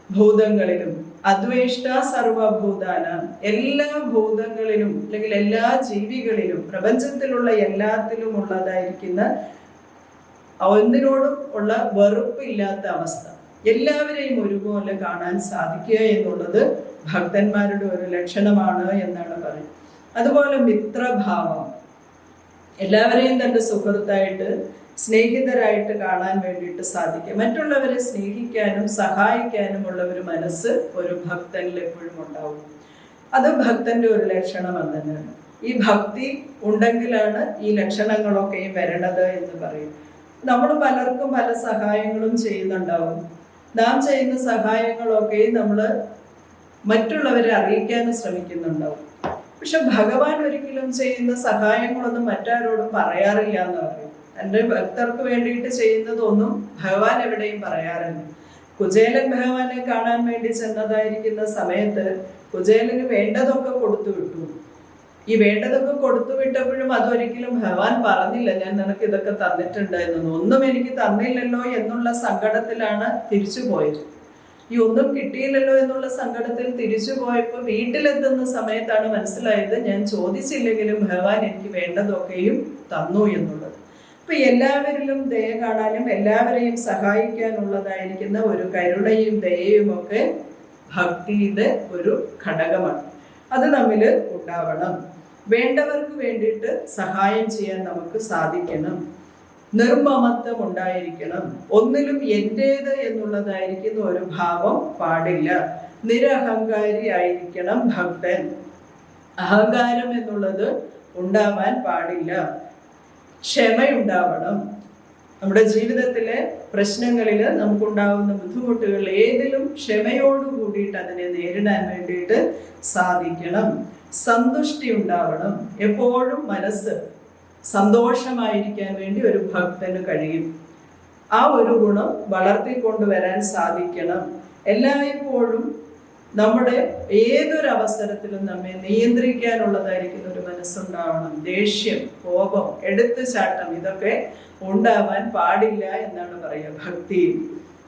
ഭൂതങ്ങളിലും അദ്വേഷ്ട സർവഭൂതാന, എല്ലാ ഭൂതങ്ങളിലും അല്ലെങ്കിൽ എല്ലാ ജീവികളിലും, പ്രപഞ്ചത്തിലുള്ള എല്ലാത്തിലും ഉള്ളതായിരിക്കുന്ന ഒന്നിനോടും ഉള്ള വെറുപ്പില്ലാത്ത അവസ്ഥ, എല്ലാവരെയും ഒരുപോലെ കാണാൻ സാധിക്കുക എന്നുള്ളത് ഭക്തന്മാരുടെ ഒരു ലക്ഷണമാണ് എന്നാണ് പറയുന്നത്. അതുപോലെ മിത്രഭാവം, എല്ലാവരെയും തൻ്റെ സുഹൃത്തായിട്ട്, സ്നേഹിതരായിട്ട് കാണാൻ വേണ്ടിയിട്ട് സാധിക്കും. മറ്റുള്ളവരെ സ്നേഹിക്കാനും സഹായിക്കാനും ഉള്ള ഒരു മനസ്സ് ഒരു ഭക്തനിൽ എപ്പോഴും ഉണ്ടാവും. അത് ഭക്തന്റെ ഒരു ലക്ഷണം തന്നെയാണ്. ഈ ഭക്തി ഉണ്ടെങ്കിലാണ് ഈ ലക്ഷണങ്ങളൊക്കെയും വരണത് എന്ന് പറയും. നമ്മൾ പലർക്കും പല സഹായങ്ങളും ചെയ്യുന്നുണ്ടാവും. നാം ചെയ്യുന്ന സഹായങ്ങളൊക്കെ നമ്മൾ മറ്റുള്ളവരെ അറിയിക്കാനും ശ്രമിക്കുന്നുണ്ടാവും. പക്ഷെ ഭഗവാൻ ഒരിക്കലും ചെയ്യുന്ന സഹായങ്ങളൊന്നും മറ്റാരോടും പറയാറില്ല എന്ന് പറയും. തൻ്റെ ഭക്തർക്ക് വേണ്ടിയിട്ട് ചെയ്യുന്നതൊന്നും ഭഗവാൻ എവിടെയും പറയാറില്ല. കുചേലൻ ഭഗവാനെ കാണാൻ വേണ്ടി ചെന്നതായിരിക്കുന്ന സമയത്ത് കുചേലന് വേണ്ടതൊക്കെ കൊടുത്തു വിട്ടു. ഈ വേണ്ടതൊക്കെ കൊടുത്തു വിട്ടപ്പോഴും അതൊരിക്കലും ഭഗവാൻ പറഞ്ഞില്ല ഞാൻ നിനക്ക് ഇതൊക്കെ തന്നിട്ടുണ്ട് എന്നൊന്നും. ഒന്നും എനിക്ക് തന്നില്ലല്ലോ എന്നുള്ള സങ്കടത്തിലാണ് തിരിച്ചു പോയത്. ഈ ഒന്നും കിട്ടിയില്ലല്ലോ എന്നുള്ള സങ്കടത്തിൽ തിരിച്ചു പോയപ്പോൾ വീട്ടിലെത്തുന്ന സമയത്താണ് മനസ്സിലായത് ഞാൻ ചോദിച്ചില്ലെങ്കിലും ഭഗവാൻ എനിക്ക് വേണ്ടതൊക്കെയും തന്നു എന്നുള്ളത്. അപ്പൊ എല്ലാവരിലും ദയ കാണാനും എല്ലാവരെയും സഹായിക്കാനുള്ളതായിരിക്കുന്ന ഒരു കരുണയും ദയയും ഒക്കെ ഭക്തിയുടെ ഒരു ഘടകമാണ്. അത് നമ്മിൽ ഉണ്ടാവണം. വേണ്ടവർക്ക് വേണ്ടിയിട്ട് സഹായം ചെയ്യാൻ നമുക്ക് സാധിക്കണം. നിർമ്മമത്വം ഉണ്ടായിരിക്കണം. ഒന്നിലും എന്റേത് എന്നുള്ളതായിരിക്കുന്ന ഒരു ഭാവം പാടില്ല. നിരഹങ്കാരി ആയിരിക്കണം ഭക്തൻ. അഹങ്കാരം എന്നുള്ളത് ഉണ്ടാവാൻ പാടില്ല. ക്ഷമയുണ്ടാവണം. നമ്മുടെ ജീവിതത്തിലെ പ്രശ്നങ്ങളിൽ നമുക്കുണ്ടാവുന്ന ബുദ്ധിമുട്ടുകൾ ഏതിലും ക്ഷമയോട് കൂടിയിട്ട് അതിനെ നേരിടാൻ വേണ്ടിയിട്ട് സാധിക്കണം. സന്തുഷ്ടി ഉണ്ടാവണം. എപ്പോഴും മനസ്സ് സന്തോഷമായിരിക്കാൻ വേണ്ടി ഒരു ഭക്തന് കഴിയും. ആ ഒരു ഗുണം വളർത്തിക്കൊണ്ടുവരാൻ സാധിക്കണം. എല്ലായ്പ്പോഴും നമ്മുടെ ഏതൊരവസരത്തിലും നമ്മെ നിയന്ത്രിക്കാനുള്ളതായിരിക്കുന്ന ഒരു മനസ്സുണ്ടാവണം. ദേഷ്യം, കോപം, എടുത്തുചാട്ടം ഇതൊക്കെ ഉണ്ടാവാൻ പാടില്ല എന്നാണ് പറയുക ഭക്തിയിൽ.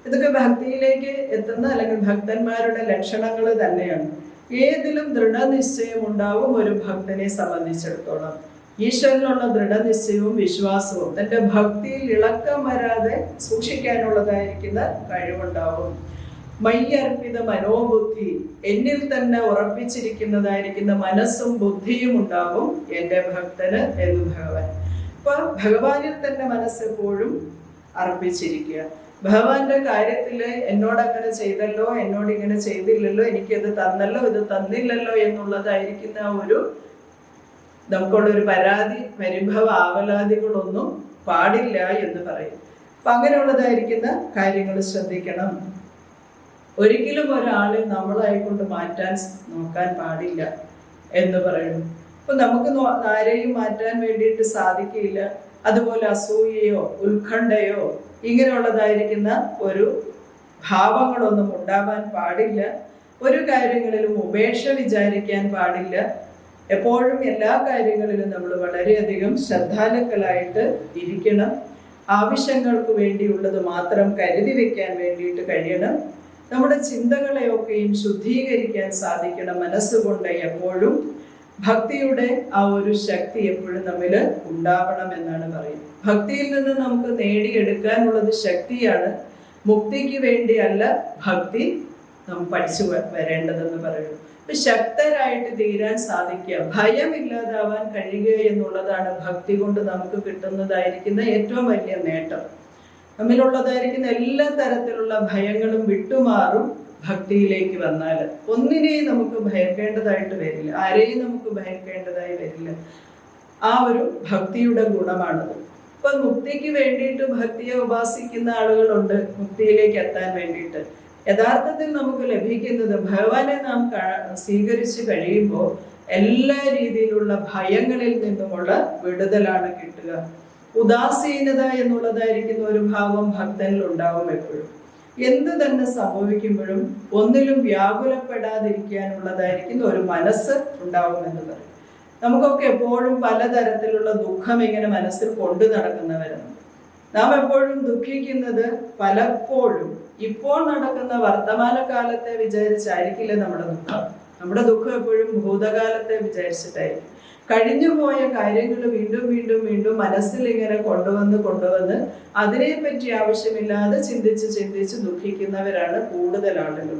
ഇതൊക്കെ ഭക്തിയിലേക്ക് എത്തുന്ന അല്ലെങ്കിൽ ഭക്തന്മാരുടെ ലക്ഷണങ്ങൾ തന്നെയാണ്. ഏതിലും ദൃഢനിശ്ചയം ഉണ്ടാവും ഒരു ഭക്തനെ സംബന്ധിച്ചിടത്തോളം. ഈശ്വരനുള്ള ദൃഢനിശ്ചയവും വിശ്വാസവും തൻ്റെ ഭക്തിയിൽ ഇളക്കം വരാതെ സൂക്ഷിക്കാനുള്ളതായിരിക്കുന്ന കഴിവുണ്ടാവും. മയ്യർപ്പിത മനോബുദ്ധി, എന്നിൽ തന്നെ ഉറപ്പിച്ചിരിക്കുന്നതായിരിക്കുന്ന മനസ്സും ബുദ്ധിയും ഉണ്ടാവും എൻ്റെ ഭക്തന് എന്ന് ഭഗവാൻ. അപ്പൊ ഭഗവാനിൽ തന്നെ മനസ്സെപ്പോഴും അർപ്പിച്ചിരിക്കുക. ഭഗവാന്റെ കാര്യത്തിൽ എന്നോട് അങ്ങനെ ചെയ്തല്ലോ, എന്നോട് ഇങ്ങനെ ചെയ്തില്ലല്ലോ, എനിക്കത് തന്നല്ലോ, ഇത് തന്നില്ലല്ലോ എന്നുള്ളതായിരിക്കുന്ന ഒരു നമുക്കുള്ളൊരു പരാതി, പരിഭവ, ആവലാതികളൊന്നും പാടില്ല എന്ന് പറയും. അപ്പൊ അങ്ങനെയുള്ളതായിരിക്കുന്ന കാര്യങ്ങൾ ശ്രദ്ധിക്കണം. ഒരിക്കലും ഒരാളെ നമ്മളായിക്കൊണ്ട് മാറ്റാൻ നോക്കാൻ പാടില്ല എന്ന് പറയുന്നു. അപ്പൊ നമുക്ക് ആരെയും മാറ്റാൻ വേണ്ടിയിട്ട് സാധിക്കില്ല. അതുപോലെ അസൂയയോ ഉത്കണ്ഠയോ ഇങ്ങനെയുള്ളതായിരിക്കുന്ന ഒരു ഭാവങ്ങളൊന്നും ഉണ്ടാവാൻ പാടില്ല. ഒരു കാര്യങ്ങളിലും ഉപേക്ഷ വിചാരിക്കാൻ പാടില്ല. എപ്പോഴും എല്ലാ കാര്യങ്ങളിലും നമ്മൾ വളരെയധികം ശ്രദ്ധാലുക്കളായിട്ട് ഇരിക്കണം. ആവശ്യങ്ങൾക്ക് വേണ്ടിയുള്ളത് മാത്രം കരുതി വെക്കാൻ വേണ്ടിയിട്ട് കഴിയണം. നമ്മുടെ ചിന്തകളെയൊക്കെയും ശുദ്ധീകരിക്കാൻ സാധിക്കണം മനസ്സുകൊണ്ട്. എപ്പോഴും ഭക്തിയുടെ ആ ഒരു ശക്തി എപ്പോഴും നമ്മിൽ ഉണ്ടാവണം എന്നാണ് പറയുന്നത്. ഭക്തിയിൽ നിന്ന് നമുക്ക് നേടിയെടുക്കാനുള്ളത് ശക്തിയാണ്. മുക്തിക്ക് വേണ്ടിയല്ല ഭക്തി നാം പഠിച്ചു വരേണ്ടതെന്ന് പറയുന്നു. അപ്പൊ ശക്തരായിട്ട് തീരാൻ സാധിക്കുക, ഭയമില്ലാതാവാൻ കഴിയുക എന്നുള്ളതാണ് ഭക്തി കൊണ്ട് നമുക്ക് കിട്ടുന്നതായിരിക്കുന്ന ഏറ്റവും വലിയ നേട്ടം. നമ്മിലുള്ളതായിരിക്കുന്ന എല്ലാ തരത്തിലുള്ള ഭയങ്ങളും വിട്ടുമാറും ഭക്തിയിലേക്ക് വന്നാൽ. ഒന്നിനെയും നമുക്ക് ഭയക്കേണ്ടതായിട്ട് വരില്ല, ആരെയും നമുക്ക് ഭയക്കേണ്ടതായി വരില്ല. ആ ഒരു ഭക്തിയുടെ ഗുണമാണത്. ഇപ്പൊ മുക്തിക്ക് വേണ്ടിയിട്ട് ഭക്തിയെ ഉപാസിക്കുന്ന ആളുകളുണ്ട്. മുക്തിയിലേക്ക് എത്താൻ വേണ്ടിയിട്ട് യഥാർത്ഥത്തിൽ നമുക്ക് ലഭിക്കുന്നത് ഭഗവാനെ നാം സ്വീകരിച്ചു കഴിയുമ്പോൾ എല്ലാ രീതിയിലുള്ള ഭയങ്ങളിൽ നിന്നുമുള്ള വിടുതലാണ് കിട്ടുക. ഉദാസീനത എന്നുള്ളതായിരിക്കുന്ന ഒരു ഭാവം ഭക്തനിൽ ഉണ്ടാവും. എപ്പോഴും എന്ത് തന്നെ സംഭവിക്കുമ്പോഴും ഒന്നിലും വ്യാകുലപ്പെടാതിരിക്കാനുള്ളതായിരിക്കുന്ന ഒരു മനസ്സ് ഉണ്ടാവുമെന്ന് പറയും. നമുക്കൊക്കെ എപ്പോഴും പലതരത്തിലുള്ള ദുഃഖം ഇങ്ങനെ മനസ്സിൽ കൊണ്ടു നടക്കുന്നവരാണ്. നാം എപ്പോഴും ദുഃഖിക്കുന്നത് പലപ്പോഴും ഇപ്പോൾ നടക്കുന്ന വർത്തമാനകാലത്തെ വിചാരിച്ചായിരിക്കില്ല നമ്മുടെ ദുഃഖം. നമ്മുടെ ദുഃഖം എപ്പോഴും ഭൂതകാലത്തെ വിചാരിച്ചിട്ടായിരിക്കും. കഴിഞ്ഞുപോയ കാര്യങ്ങൾ വീണ്ടും വീണ്ടും വീണ്ടും മനസ്സിൽ ഇങ്ങനെ കൊണ്ടുവന്ന് അതിനെപ്പറ്റി ആവശ്യമില്ലാതെ ചിന്തിച്ച് ദുഃഖിക്കുന്നവരാണ് കൂടുതൽ ആളുകൾ.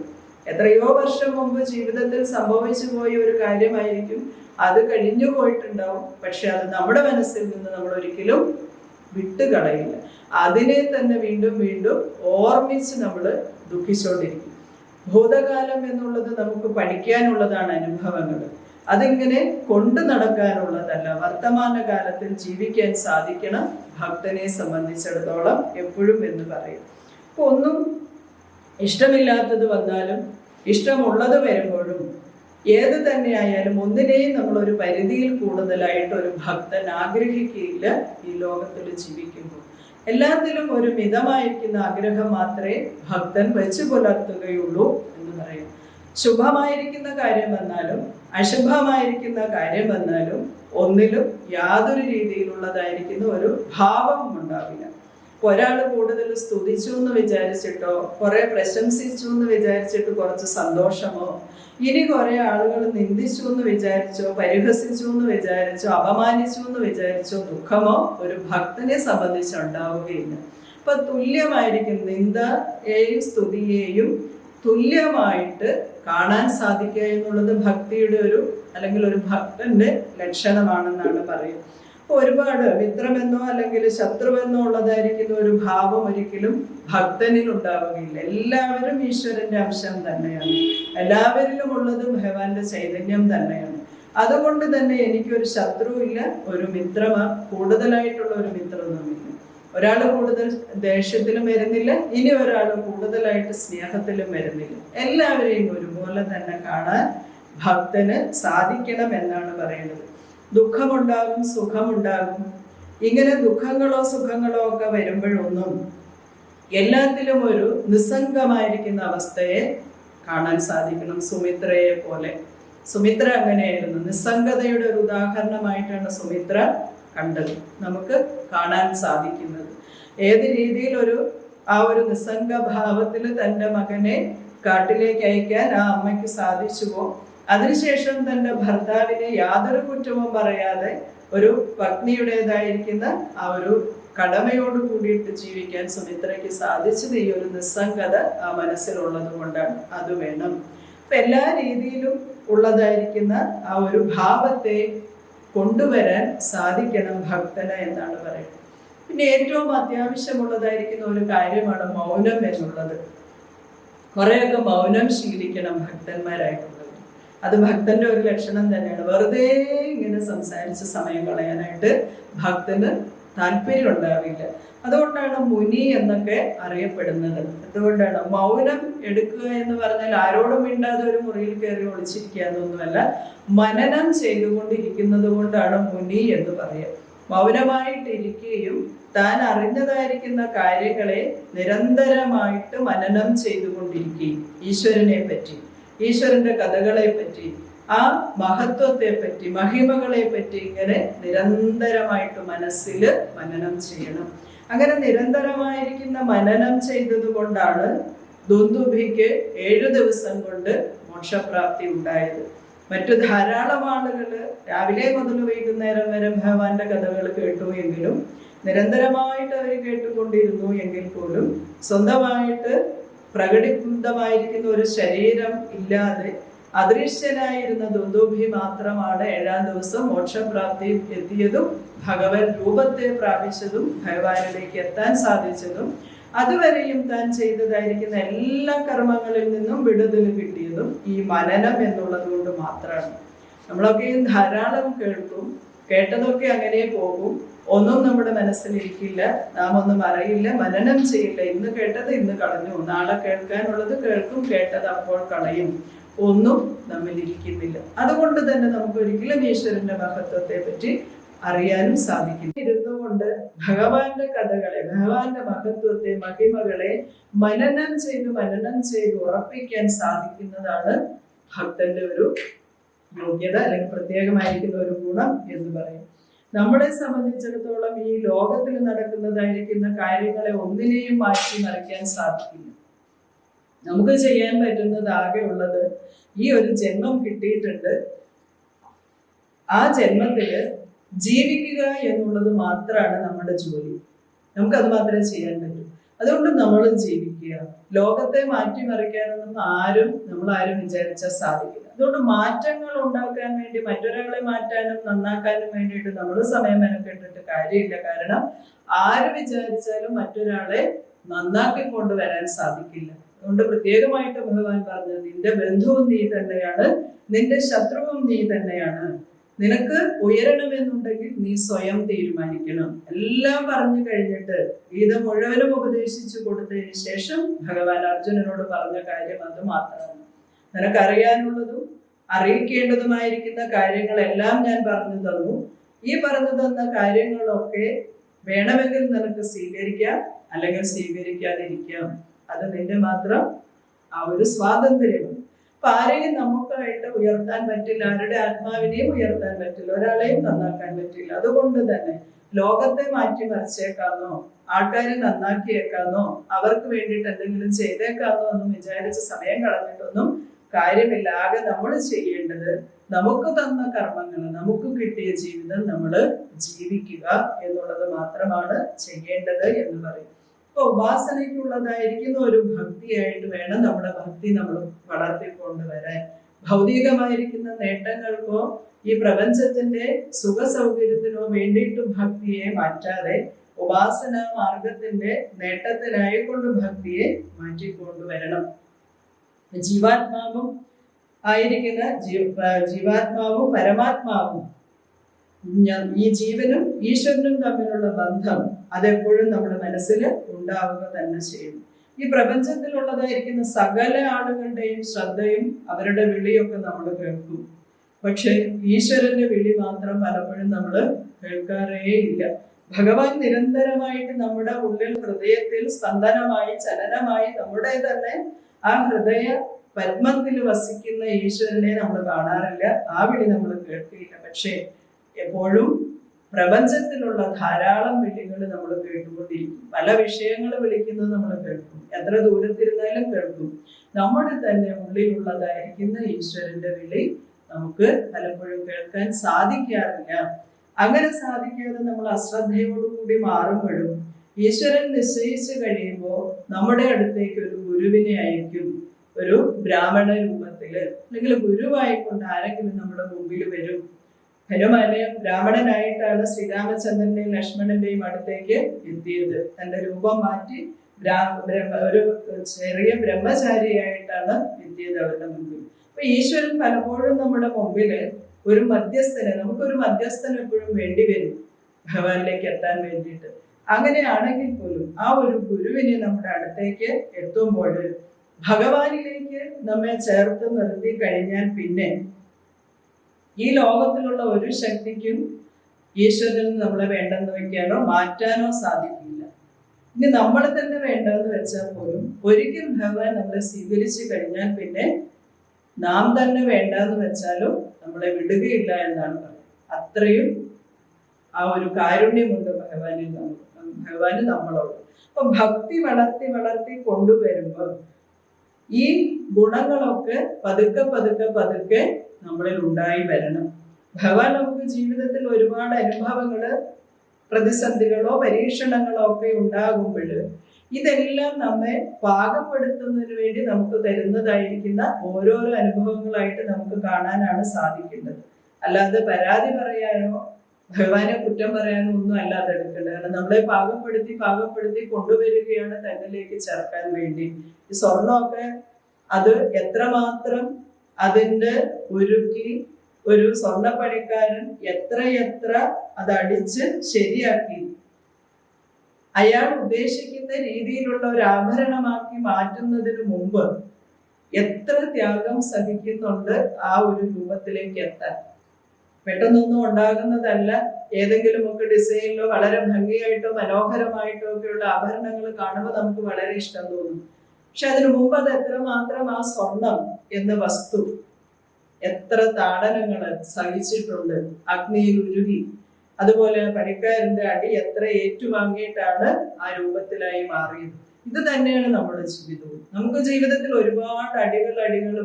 എത്രയോ വർഷം മുമ്പ് ജീവിതത്തിൽ സംഭവിച്ചു പോയ ഒരു കാര്യമായിരിക്കും, അത് കഴിഞ്ഞു പോയിട്ടുണ്ടാവും. പക്ഷെ അത് നമ്മുടെ മനസ്സിൽ നിന്ന് നമ്മൾ ഒരിക്കലും വിട്ടുകളയില്ല. അതിനെ തന്നെ വീണ്ടും വീണ്ടും ഓർമ്മിച്ച് നമ്മൾ ദുഃഖിച്ചുകൊണ്ടിരിക്കും. ഭൂതകാലം എന്നുള്ളത് നമുക്ക് പഠിക്കാനുള്ളതാണ് അനുഭവങ്ങൾ. അതിങ്ങനെ കൊണ്ടു നടക്കാനുള്ളതല്ല. വർത്തമാനകാലത്തിൽ ജീവിക്കാൻ സാധിക്കണം ഭക്തനെ സംബന്ധിച്ചിടത്തോളം എപ്പോഴും എന്ന് പറയും. അപ്പൊ ഒന്നും ഇഷ്ടമില്ലാത്തത് വന്നാലും ഇഷ്ടമുള്ളത് വരുമ്പോഴും ഏത് തന്നെയായാലും ഒന്നിനെയും നമ്മൾ ഒരു പരിധിയിൽ കൂടുതലായിട്ട് ഒരു ഭക്തൻ ആഗ്രഹിക്കുകയില്ല. ഈ ലോകത്തിൽ ജീവിക്കുമ്പോൾ എല്ലാത്തിലും ഒരു മിതമായിരിക്കുന്ന ആഗ്രഹം മാത്രമേ ഭക്തൻ വെച്ചു പുലർത്തുകയുള്ളൂ എന്ന് പറയും. ശുഭമായിരിക്കുന്ന കാര്യം വന്നാലും അശുഭമായിരിക്കുന്ന കാര്യം വന്നാലും ഒന്നിലും യാതൊരു രീതിയിലുള്ളതായിരിക്കുന്ന ഒരു ഭാവം ഉണ്ടാവില്ല. ഒരാൾ കൂടുതൽ സ്തുതിച്ചു എന്ന് വിചാരിച്ചിട്ടോ കുറെ പ്രശംസിച്ചു എന്ന് വിചാരിച്ചിട്ട് കുറച്ച് സന്തോഷമോ, ഇനി കുറെ ആളുകൾ നിന്ദിച്ചു എന്ന് വിചാരിച്ചോ പരിഹസിച്ചു എന്ന് വിചാരിച്ചോ അപമാനിച്ചു എന്ന് വിചാരിച്ചോ ദുഃഖമോ ഒരു ഭക്തനെ സംബന്ധിച്ചുണ്ടാവുകയില്ല. അപ്പൊ തുല്യമായിരിക്കും നിന്ദയെയും സ്തുതിയെയും തുല്യമായിട്ട് കാണാൻ സാധിക്കുക എന്നുള്ളത് ഭക്തിയുടെ ഒരു അല്ലെങ്കിൽ ഒരു ഭക്തന്റെ ലക്ഷണമാണെന്നാണ് പറയുന്നത്. ഒരുപാട് മിത്രമെന്നോ അല്ലെങ്കിൽ ശത്രുവെന്നോ ഉള്ളതായിരിക്കുന്ന ഒരു ഭാവം ഒരിക്കലും ഭക്തനിൽ ഉണ്ടാവുകയില്ല. എല്ലാവരും ഈശ്വരന്റെ അംശം തന്നെയാണ്, എല്ലാവരിലും ഉള്ളത് ഭഗവാന്റെ ചൈതന്യം തന്നെയാണ്. അതുകൊണ്ട് തന്നെ എനിക്കൊരു ശത്രുവില്ല, ഒരു മിത്രമ കൂടുതലായിട്ടുള്ള ഒരു മിത്രമൊന്നുമില്ല. ഒരാൾ കൂടുതൽ ദേഷ്യത്തിലും വരുന്നില്ല, ഇനി ഒരാൾ കൂടുതലായിട്ട് സ്നേഹത്തിലും വരുന്നില്ല. എല്ലാവരെയും ഒരുപോലെ തന്നെ കാണാൻ ഭക്തന് സാധിക്കണം എന്നാണ് പറയുന്നത്. ദുഃഖമുണ്ടാകും, സുഖമുണ്ടാകും. ഇങ്ങനെ ദുഃഖങ്ങളോ സുഖങ്ങളോ ഒക്കെ വരുമ്പോഴൊന്നും എല്ലാത്തിലും ഒരു നിസ്സംഗമായിരിക്കുന്ന അവസ്ഥയെ കാണാൻ സാധിക്കണം. സുമിത്രയെ പോലെ. സുമിത്ര അങ്ങനെയായിരുന്നു. നിസ്സംഗതയുടെ ഒരു ഉദാഹരണമായിട്ടാണ് സുമിത്ര കണ്ടത്, നമുക്ക് കാണാൻ സാധിക്കുന്നത്. ഏത് രീതിയിൽ ആ ഒരു നിസ്സംഗ ഭാവത്തിൽ തൻ്റെ മകനെ കാട്ടിലേക്ക് അയക്കാൻ ആ അമ്മയ്ക്ക് സാധിച്ചുവോ, അതിനുശേഷം തൻ്റെ ഭർത്താവിനെ യാതൊരു കുറ്റവും പറയാതെ ഒരു പത്നിയുടേതായിരിക്കുന്ന ആ ഒരു കടമയോട് കൂടിയിട്ട് ജീവിക്കാൻ സുമിത്രയ്ക്ക് സാധിച്ചത് ഈ ഒരു നിസ്സംഗത ആ മനസ്സിലുള്ളത് കൊണ്ടാണ്. അത് വേണം. അപ്പൊ എല്ലാ രീതിയിലും ഉള്ളതായിരിക്കുന്ന ആ ഒരു ഭാവത്തെ കൊണ്ടുവരാൻ സാധിക്കണം ഭക്തന് എന്നാണ് പറയുന്നത്. പിന്നെ ഏറ്റവും അത്യാവശ്യമുള്ളതായിരിക്കുന്ന ഒരു കാര്യമാണ് മൗനം എന്നുള്ളത്. കുറെയൊക്കെ മൗനം ശീലിക്കണം ഭക്തന്മാരായിട്ടുള്ളത്. അത് ഭക്തന്റെ ഒരു ലക്ഷണം തന്നെയാണ്. വെറുതെ ഇങ്ങനെ സംസാരിച്ച് സമയം കളയാനായിട്ട് ഭക്തന് താല്പര്യം ഉണ്ടാവില്ല. അതുകൊണ്ടാണ് മുനി എന്നൊക്കെ അറിയപ്പെടുന്നത്. അതുകൊണ്ടാണ് മൗനം എടുക്കുക എന്ന് പറഞ്ഞാൽ ആരോടും മിണ്ടാതെ ഒരു മുറിയിൽ കയറി ഒളിച്ചിരിക്കുക എന്നൊന്നുമല്ല, മനനം ചെയ്തുകൊണ്ടിരിക്കുന്നത് കൊണ്ടാണ് മുനി എന്ന് പറയുക. മൗനമായിട്ടിരിക്കുകയും താൻ അറിഞ്ഞതായിരിക്കുന്ന കാര്യങ്ങളെ നിരന്തരമായിട്ട് മനനം ചെയ്തുകൊണ്ടിരിക്കുകയും ഈശ്വരനെ പറ്റി, ഈശ്വരന്റെ കഥകളെ പറ്റി, ആ മഹത്വത്തെ പറ്റി, മഹിമകളെ പറ്റി ഇങ്ങനെ നിരന്തരമായിട്ട് മനസ്സിൽ മനനം ചെയ്യണം. അങ്ങനെ നിരന്തരമായിരിക്കുന്ന മനനം ചെയ്തത് കൊണ്ടാണ് ദുന്ദുഭിക്ക് 7 ദിവസം കൊണ്ട് മോക്ഷപ്രാപ്തി ഉണ്ടായത്. മറ്റു ധാരാളം ആളുകൾ രാവിലെ മുതൽ വൈകുന്നേരം വരെ ഭഗവാന്റെ കഥകൾ കേട്ടു എങ്കിലും നിരന്തരമായിട്ട് അവർ കേട്ടുകൊണ്ടിരുന്നു എങ്കിൽ പോലും സ്വന്തമായിട്ട് പ്രകടിതമായിരിക്കുന്ന ഒരു ശരീരം ഇല്ലാതെ അദൃശ്യനായിരുന്ന ദുന്ദുഭി മാത്രമാണ് 7-ാം ദിവസം മോക്ഷപ്രാപ്തി എത്തിയതും ഭഗവത് രൂപത്തെ പ്രാപിച്ചതും ഭഗവാനിലേക്ക് എത്താൻ സാധിച്ചതും അതുവരെയും താൻ ചെയ്തതായിരിക്കുന്ന എല്ലാ കർമ്മങ്ങളിൽ നിന്നും വിടുതൽ കിട്ടിയതും ഈ മനനം എന്നുള്ളത് കൊണ്ട് മാത്രമാണ്. നമ്മളൊക്കെയും ധാരാളം കേൾക്കും, കേട്ടതൊക്കെ അങ്ങനെ പോകും, ഒന്നും നമ്മുടെ മനസ്സിലിരിക്കില്ല, നാം ഒന്നും അറിയില്ല, മനനം ചെയ്യില്ല. ഇന്ന് കേട്ടത് ഇന്ന് കളഞ്ഞു, നാളെ കേൾക്കാനുള്ളത് കേൾക്കും, കേട്ടത് അപ്പോൾ കളയും, ഒന്നും നമ്മിലിരിക്കുന്നില്ല. അതുകൊണ്ട് തന്നെ നമുക്ക് ഒരിക്കലും ഈശ്വരന്റെ മഹത്വത്തെ പറ്റി അറിയാനും സാധിക്കും. ഇരുന്നുകൊണ്ട് ഭഗവാന്റെ കഥകളെ, ഭഗവാന്റെ മഹത്വത്തെ, മഹിമകളെ മനനം ചെയ്ത് ഉറപ്പിക്കാൻ സാധിക്കുന്നതാണ് ഭക്തന്റെ ഒരു യോഗ്യത അല്ലെങ്കിൽ പ്രത്യേകമായിരിക്കുന്ന ഒരു ഗുണം എന്ന് പറയും. നമ്മളെ സംബന്ധിച്ചിടത്തോളം ഈ ലോകത്തിൽ നടക്കുന്നതായിരിക്കുന്ന കാര്യങ്ങളെ ഒന്നിനെയും മാറ്റി മറിക്കാൻ സാധിക്കില്ല. നമുക്ക് ചെയ്യാൻ പറ്റുന്നത് ആകെ ഉള്ളത് ഈ ഒരു ജന്മം കിട്ടിയിട്ടുണ്ട്, ആ ജന്മത്തില് ജീവിക്കുക എന്നുള്ളത് മാത്രമാണ് നമ്മുടെ ജോലി. നമുക്കത് മാത്രമേ ചെയ്യാൻ പറ്റൂ. അതുകൊണ്ട് നമ്മളും ജീവിക്കുക. ലോകത്തെ മാറ്റിമറിക്കാനൊന്നും നമ്മളാരും വിചാരിച്ചാൽ സാധിക്കില്ല. അതുകൊണ്ട് മാറ്റങ്ങൾ ഉണ്ടാക്കാൻ വേണ്ടി മറ്റൊരാളെ മാറ്റാനും നന്നാക്കാനും വേണ്ടിയിട്ട് നമ്മൾ സമയം മെനക്കെട്ടിട്ട് കാര്യമില്ല. കാരണം ആര് വിചാരിച്ചാലും മറ്റൊരാളെ നന്നാക്കി കൊണ്ടുവരാൻ സാധിക്കില്ല. അതുകൊണ്ട് പ്രത്യേകമായിട്ട് ഭഗവാൻ പറഞ്ഞത്, നിന്റെ ബന്ധുവും നീ തന്നെയാണ്, നിന്റെ ശത്രുവും നീ തന്നെയാണ്. നിനക്ക് ഉയരണമെന്നുണ്ടെങ്കിൽ നീ സ്വയം തീരുമാനിക്കണം. എല്ലാം പറഞ്ഞു കഴിഞ്ഞിട്ട് ഗീത മുഴുവനും ഉപദേശിച്ചു കൊടുത്തതിന് ശേഷം ഭഗവാൻ അർജുനനോട് പറഞ്ഞ കാര്യം അത് മാത്രമാണ്. നിനക്കറിയാനുള്ളതും അറിയിക്കേണ്ടതുമായിരിക്കുന്ന കാര്യങ്ങളെല്ലാം ഞാൻ പറഞ്ഞു തന്നു. ഈ പറഞ്ഞു തന്ന കാര്യങ്ങളൊക്കെ വേണമെങ്കിൽ നിനക്ക് സ്വീകരിക്കാം, അല്ലെങ്കിൽ സ്വീകരിക്കാതിരിക്കാം. അത് നിന്റെ മാത്രം ആ ഒരു സ്വാതന്ത്ര്യമാണ്. അപ്പൊ ആരെയും നമുക്കായിട്ട് ഉയർത്താൻ പറ്റില്ല, ആരുടെ ആത്മാവിനെയും ഉയർത്താൻ പറ്റില്ല, ഒരാളെയും നന്നാക്കാൻ പറ്റില്ല. അതുകൊണ്ട് തന്നെ ലോകത്തെ മാറ്റിമറിച്ചേക്കാന്നോ, ആൾക്കാരെ നന്നാക്കിയേക്കാന്നോ, അവർക്ക് വേണ്ടിയിട്ട് എന്തെങ്കിലും ചെയ്തേക്കാന്നോ ഒന്നും വിചാരിച്ച് സമയം കളഞ്ഞിട്ടൊന്നും കാര്യമില്ല. ആകെ നമ്മൾ ചെയ്യേണ്ടത് നമുക്ക് തന്ന കർമ്മങ്ങൾ, നമുക്ക് കിട്ടിയ ജീവിതം നമ്മൾ ജീവിക്കുക എന്നുള്ളത് മാത്രമാണ് ചെയ്യേണ്ടത് എന്ന് പറയും. അപ്പൊ ഉപാസനയ്ക്കുള്ളതായിരിക്കുന്ന ഒരു ഭക്തിയായിട്ട് വേണം നമ്മുടെ ഭക്തി നമ്മൾ വളർത്തിക്കൊണ്ടുവരാൻ. ഭൗതികമായിരിക്കുന്ന നേട്ടങ്ങൾക്കോ ഈ പ്രപഞ്ചത്തിന്റെ സുഖ സൗകര്യത്തിനോ വേണ്ടിയിട്ട് ഭക്തിയെ മാറ്റാതെ ഉപാസന മാർഗത്തിന്റെ നേട്ടത്തിനായിക്കൊണ്ട് ഭക്തിയെ മാറ്റിക്കൊണ്ടുവരണം. ജീവാത്മാവും ആയിരിക്കുന്ന ജീവാത്മാവും പരമാത്മാവും, ഈ ജീവനും ഈശ്വരനും തമ്മിലുള്ള ബന്ധം അതെപ്പോഴും നമ്മുടെ മനസ്സിൽ ഉണ്ടാവുക തന്നെ ചെയ്യും. ഈ പ്രപഞ്ചത്തിലുള്ളതായിരിക്കുന്ന സകല ആളുകളുടെയും ശ്രദ്ധയും അവരുടെ വിളിയൊക്കെ നമ്മൾ കേൾക്കും. പക്ഷെ ഈശ്വരന്റെ വിളി മാത്രം പലപ്പോഴും നമ്മൾ കേൾക്കാറേ ഇല്ല. ഭഗവാൻ നിരന്തരമായിട്ട് നമ്മുടെ ഉള്ളിൽ ഹൃദയത്തിൽ സ്പന്ദനമായി ചലനമായി നമ്മുടെ തന്നെ ആ ഹൃദയ പത്മത്തിൽ വസിക്കുന്ന ഈശ്വരനെ നമ്മൾ കാണാറില്ല, ആ വിളി നമ്മൾ കേൾക്കില്ല. പക്ഷേ എപ്പോഴും പ്രപഞ്ചത്തിലുള്ള ധാരാളം വിളികൾ നമ്മൾ കേട്ടുകൊണ്ടിരിക്കും. പല വിഷയങ്ങൾ വിളിക്കുന്നത് നമ്മൾ കേൾക്കും, എത്ര ദൂരത്തിരുന്നാലും കേൾക്കും. നമ്മുടെ തന്നെ ഉള്ളിലുള്ളതായിരിക്കുന്ന ഈശ്വരന്റെ വിളി നമുക്ക് പലപ്പോഴും കേൾക്കാൻ സാധിക്കാറില്ല. അങ്ങനെ സാധിക്കാതെ നമ്മൾ അശ്രദ്ധയോടുകൂടി മാറുമ്പോഴും ഈശ്വരൻ നിശ്ചയിച്ചു കഴിയുമ്പോൾ നമ്മുടെ അടുത്തേക്ക് ഒരു ഗുരുവിനെ അയക്കും. ഒരു ബ്രാഹ്മണ രൂപത്തില് അല്ലെങ്കിൽ ഗുരുവായിക്കൊണ്ട് ആരെങ്കിലും നമ്മുടെ മുമ്പിൽ വരും. ഹനുമാന് ബ്രാഹ്മണനായിട്ടാണ് ശ്രീരാമചന്ദ്രന്റെയും ലക്ഷ്മണന്റെയും അടുത്തേക്ക് എത്തിയത്. തന്റെ രൂപം മാറ്റി ഒരു ചെറിയ ബ്രഹ്മചാരിയായിട്ടാണ് എത്തിയത് അവരുടെ മുമ്പിൽ. അപ്പൊ ഈശ്വരൻ പലപ്പോഴും നമ്മുടെ മുമ്പില് ഒരു മധ്യസ്ഥനെ, നമുക്കൊരു മധ്യസ്ഥൻ എപ്പോഴും വേണ്ടി വരും ഭഗവാനിലേക്ക് എത്താൻ വേണ്ടിയിട്ട്. അങ്ങനെയാണെങ്കിൽ പോലും ആ ഒരു ഗുരുവിനെ നമ്മുടെ അടുത്തേക്ക് എത്തുമ്പോൾ ഭഗവാനിലേക്ക് നമ്മെ ചേർത്ത് നിർത്തി കഴിഞ്ഞാൽ പിന്നെ ഈ ലോകത്തിലുള്ള ഒരു ശക്തിക്കും ഈശ്വരന് നമ്മളെ വേണ്ടെന്ന് വെക്കാനോ മാറ്റാനോ സാധിക്കില്ല. ഇനി നമ്മളെ തന്നെ വേണ്ടെന്ന് വെച്ചാൽ പോലും ഒരിക്കൽ ഭഗവാൻ നമ്മളെ സ്വീകരിച്ചു കഴിഞ്ഞാൽ പിന്നെ നാം തന്നെ വേണ്ടെന്ന് വെച്ചാലും നമ്മളെ വിടുകയില്ല എന്നാണ് പറയുന്നത്. അത്രയും ആ ഒരു കാരുണ്യമുണ്ട് ഭഗവാന് നമ്മളോട്. അപ്പൊ ഭക്തി വളർത്തി വളർത്തി കൊണ്ടുവരുമ്പോൾ ഈ ഗുണങ്ങളൊക്കെ പതുക്കെ പതുക്കെ പതുക്കെ നമ്മളിൽ ഉണ്ടായി വരണം. ഭഗവാൻ നമുക്ക് ജീവിതത്തിൽ ഒരുപാട് അനുഭവങ്ങള്, പ്രതിസന്ധികളോ പരീക്ഷണങ്ങളോ ഒക്കെ ഉണ്ടാകുമ്പോൾ ഇതെല്ലാം നമ്മെ പാകപ്പെടുത്തുന്നതിന് വേണ്ടി നമുക്ക് തരുന്നതായിരിക്കുന്ന ഓരോരോ അനുഭവങ്ങളായിട്ട് നമുക്ക് കാണാനാണ് സാധിക്കേണ്ടത്. അല്ലാതെ പരാതി പറയാനോ ഭഗവാനെ കുറ്റം പറയാനോ ഒന്നും അല്ലാതെ എടുക്കേണ്ടത്. കാരണം നമ്മളെ പാകപ്പെടുത്തി പാകപ്പെടുത്തി കൊണ്ടുവരികയാണ് തന്നിലേക്ക് ചേർക്കാൻ വേണ്ടി. ഈ സ്വർണ്ണമൊക്കെ അത് എത്രമാത്രം അതിൻ്റെ ഒരുക്കി ഒരു സ്വർണ്ണപ്പണിക്കാരൻ എത്രയെത്ര അത് അടിച്ച് ശരിയാക്കി അയാൾ ഉദ്ദേശിക്കുന്ന രീതിയിലുള്ള ഒരു ആഭരണമാക്കി മാറ്റുന്നതിന് മുമ്പ് എത്ര ത്യാഗം സഹിക്കുന്നുണ്ട് ആ ഒരു രൂപത്തിലേക്ക് എത്താൻ. പെട്ടെന്നൊന്നും ഉണ്ടാകുന്നതല്ല. ഏതെങ്കിലുമൊക്കെ ഡിസൈനിലോ വളരെ ഭംഗിയായിട്ടോ മനോഹരമായിട്ടോ ഒക്കെയുള്ള ആഭരണങ്ങൾ കാണുമ്പോൾ നമുക്ക് വളരെ ഇഷ്ടം തോന്നും. പക്ഷെ അതിനു മുമ്പ് അത് എത്രമാത്രം ആ സ്വർണം എന്ന വസ്തു എത്ര താടനങ്ങൾ സഹിച്ചിട്ടുണ്ട്, അഗ്നിയിൽ ഉരുകി. അതുപോലെ പണിക്കാരന്റെ അടി എത്ര ഏറ്റുവാങ്ങിയിട്ടാണ് ആ രൂപത്തിലായി മാറിയത്. ഇത് തന്നെയാണ് നമ്മുടെ ജീവിതവും. നമുക്ക് ജീവിതത്തിൽ ഒരുപാട് അടികൾ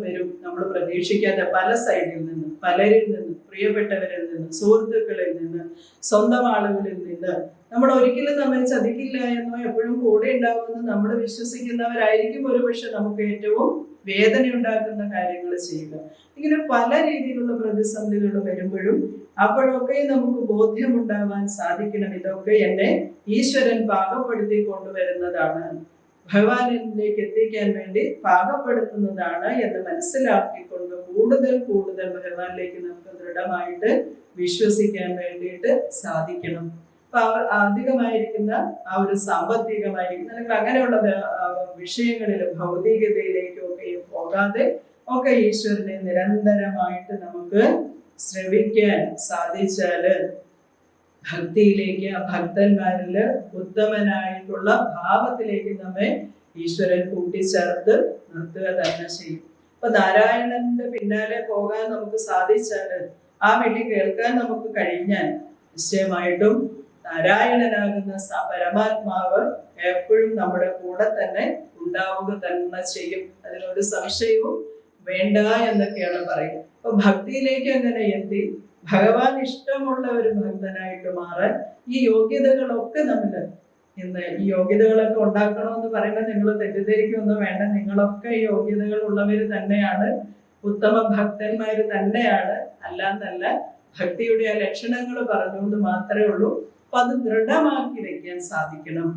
വരും. നമ്മൾ പ്രതീക്ഷിക്കാതെ പല സൈഡിൽ നിന്ന്, പലരിൽ നിന്ന്, പ്രിയപ്പെട്ടവരിൽ നിന്ന്, സുഹൃത്തുക്കളിൽ നിന്ന്, സ്വന്തം ആളുകളിൽ നിന്ന്. നമ്മൾ ഒരിക്കലും നമ്മെ ചതിക്കില്ല എന്നോ എപ്പോഴും കൂടെ ഉണ്ടാവുമെന്ന് നമ്മൾ വിശ്വസിക്കുന്നവരായിരിക്കും ഒരുപക്ഷെ നമുക്ക് ഏറ്റവും വേദന ഉണ്ടാക്കുന്ന കാര്യങ്ങൾ ചെയ്യുക. ഇങ്ങനെ പല രീതിയിലുള്ള പ്രതിസന്ധികൾ വരുമ്പോഴും അപ്പോഴൊക്കെ നമുക്ക് ബോധ്യമുണ്ടാവാൻ സാധിക്കണം, ഇതൊക്കെ എന്നെ ഈശ്വരൻ പാകപ്പെടുത്തി കൊണ്ടുവരുന്നതാണ്. ഭഗവാനിലേക്ക് എത്തിക്കാൻ വേണ്ടി പാകപ്പെടുത്തുന്നതാണ് എന്ന് മനസ്സിലാക്കിക്കൊണ്ട് കൂടുതൽ കൂടുതൽ ഭഗവാനിലേക്ക് നമുക്ക് ദൃഢമായിട്ട് വിശ്വസിക്കാൻ വേണ്ടിയിട്ട് സാധിക്കണം. അപ്പൊ അധികമായിരിക്കുന്ന ആ ഒരു സാമ്പത്തികമായിരിക്കുന്ന അല്ലെങ്കിൽ അങ്ങനെയുള്ള വിഷയങ്ങളിൽ ഭൗതികതയിലേക്കൊക്കെ പോകാതെ ഒക്കെ ഈശ്വരനെ നിരന്തരമായിട്ട് നമുക്ക് ശ്രവിക്കാൻ സാധിച്ചാല് ഭക്തിയിലേക്ക്, ആ ഭക്തന്മാരില് ഉത്തമനായിട്ടുള്ള ഭാവത്തിലേക്ക് നമ്മെ ഈശ്വരൻ കൂട്ടിച്ചേർത്ത് നിർത്തുക തന്നെ ചെയ്യും. അപ്പൊ നാരായണന്റെ പിന്നാലെ പോകാൻ നമുക്ക് സാധിച്ചാല്, ആ വിളി കേൾക്കാൻ നമുക്ക് കഴിഞ്ഞാൽ, നിശ്ചയമായിട്ടും നാരായണനാകുന്ന പരമാത്മാവ് എപ്പോഴും നമ്മുടെ കൂടെ തന്നെ ഉണ്ടാവുക തന്നെ ചെയ്യും. അതിനൊരു സംശയവും വേണ്ട എന്നൊക്കെയാണ് പറയുന്നത്. അപ്പൊ ഭക്തിയിലേക്ക് അങ്ങനെ എത്തി ഭഗവാൻ ഇഷ്ടമുള്ള ഒരു ഭക്തനായിട്ട് മാറാൻ ഈ യോഗ്യതകളൊക്കെ നമ്മൾ ഇന്ന് ഈ യോഗ്യതകളൊക്കെ ഉണ്ടാക്കണമെന്ന് പറയുമ്പോൾ നിങ്ങൾ തെറ്റിദ്ധരിക്കൊന്നും വേണ്ട. നിങ്ങളൊക്കെ ഈ യോഗ്യതകൾ ഉള്ളവര് തന്നെയാണ്, ഉത്തമ ഭക്തന്മാര് തന്നെയാണ്. അല്ലാന്നല്ല, ഭക്തിയുടെ ആ ലക്ഷണങ്ങൾ പറഞ്ഞുകൊണ്ട് മാത്രമേ ഉള്ളൂ. അപ്പൊ അത് ദൃഢമാക്കി വെക്കാൻ സാധിക്കണം.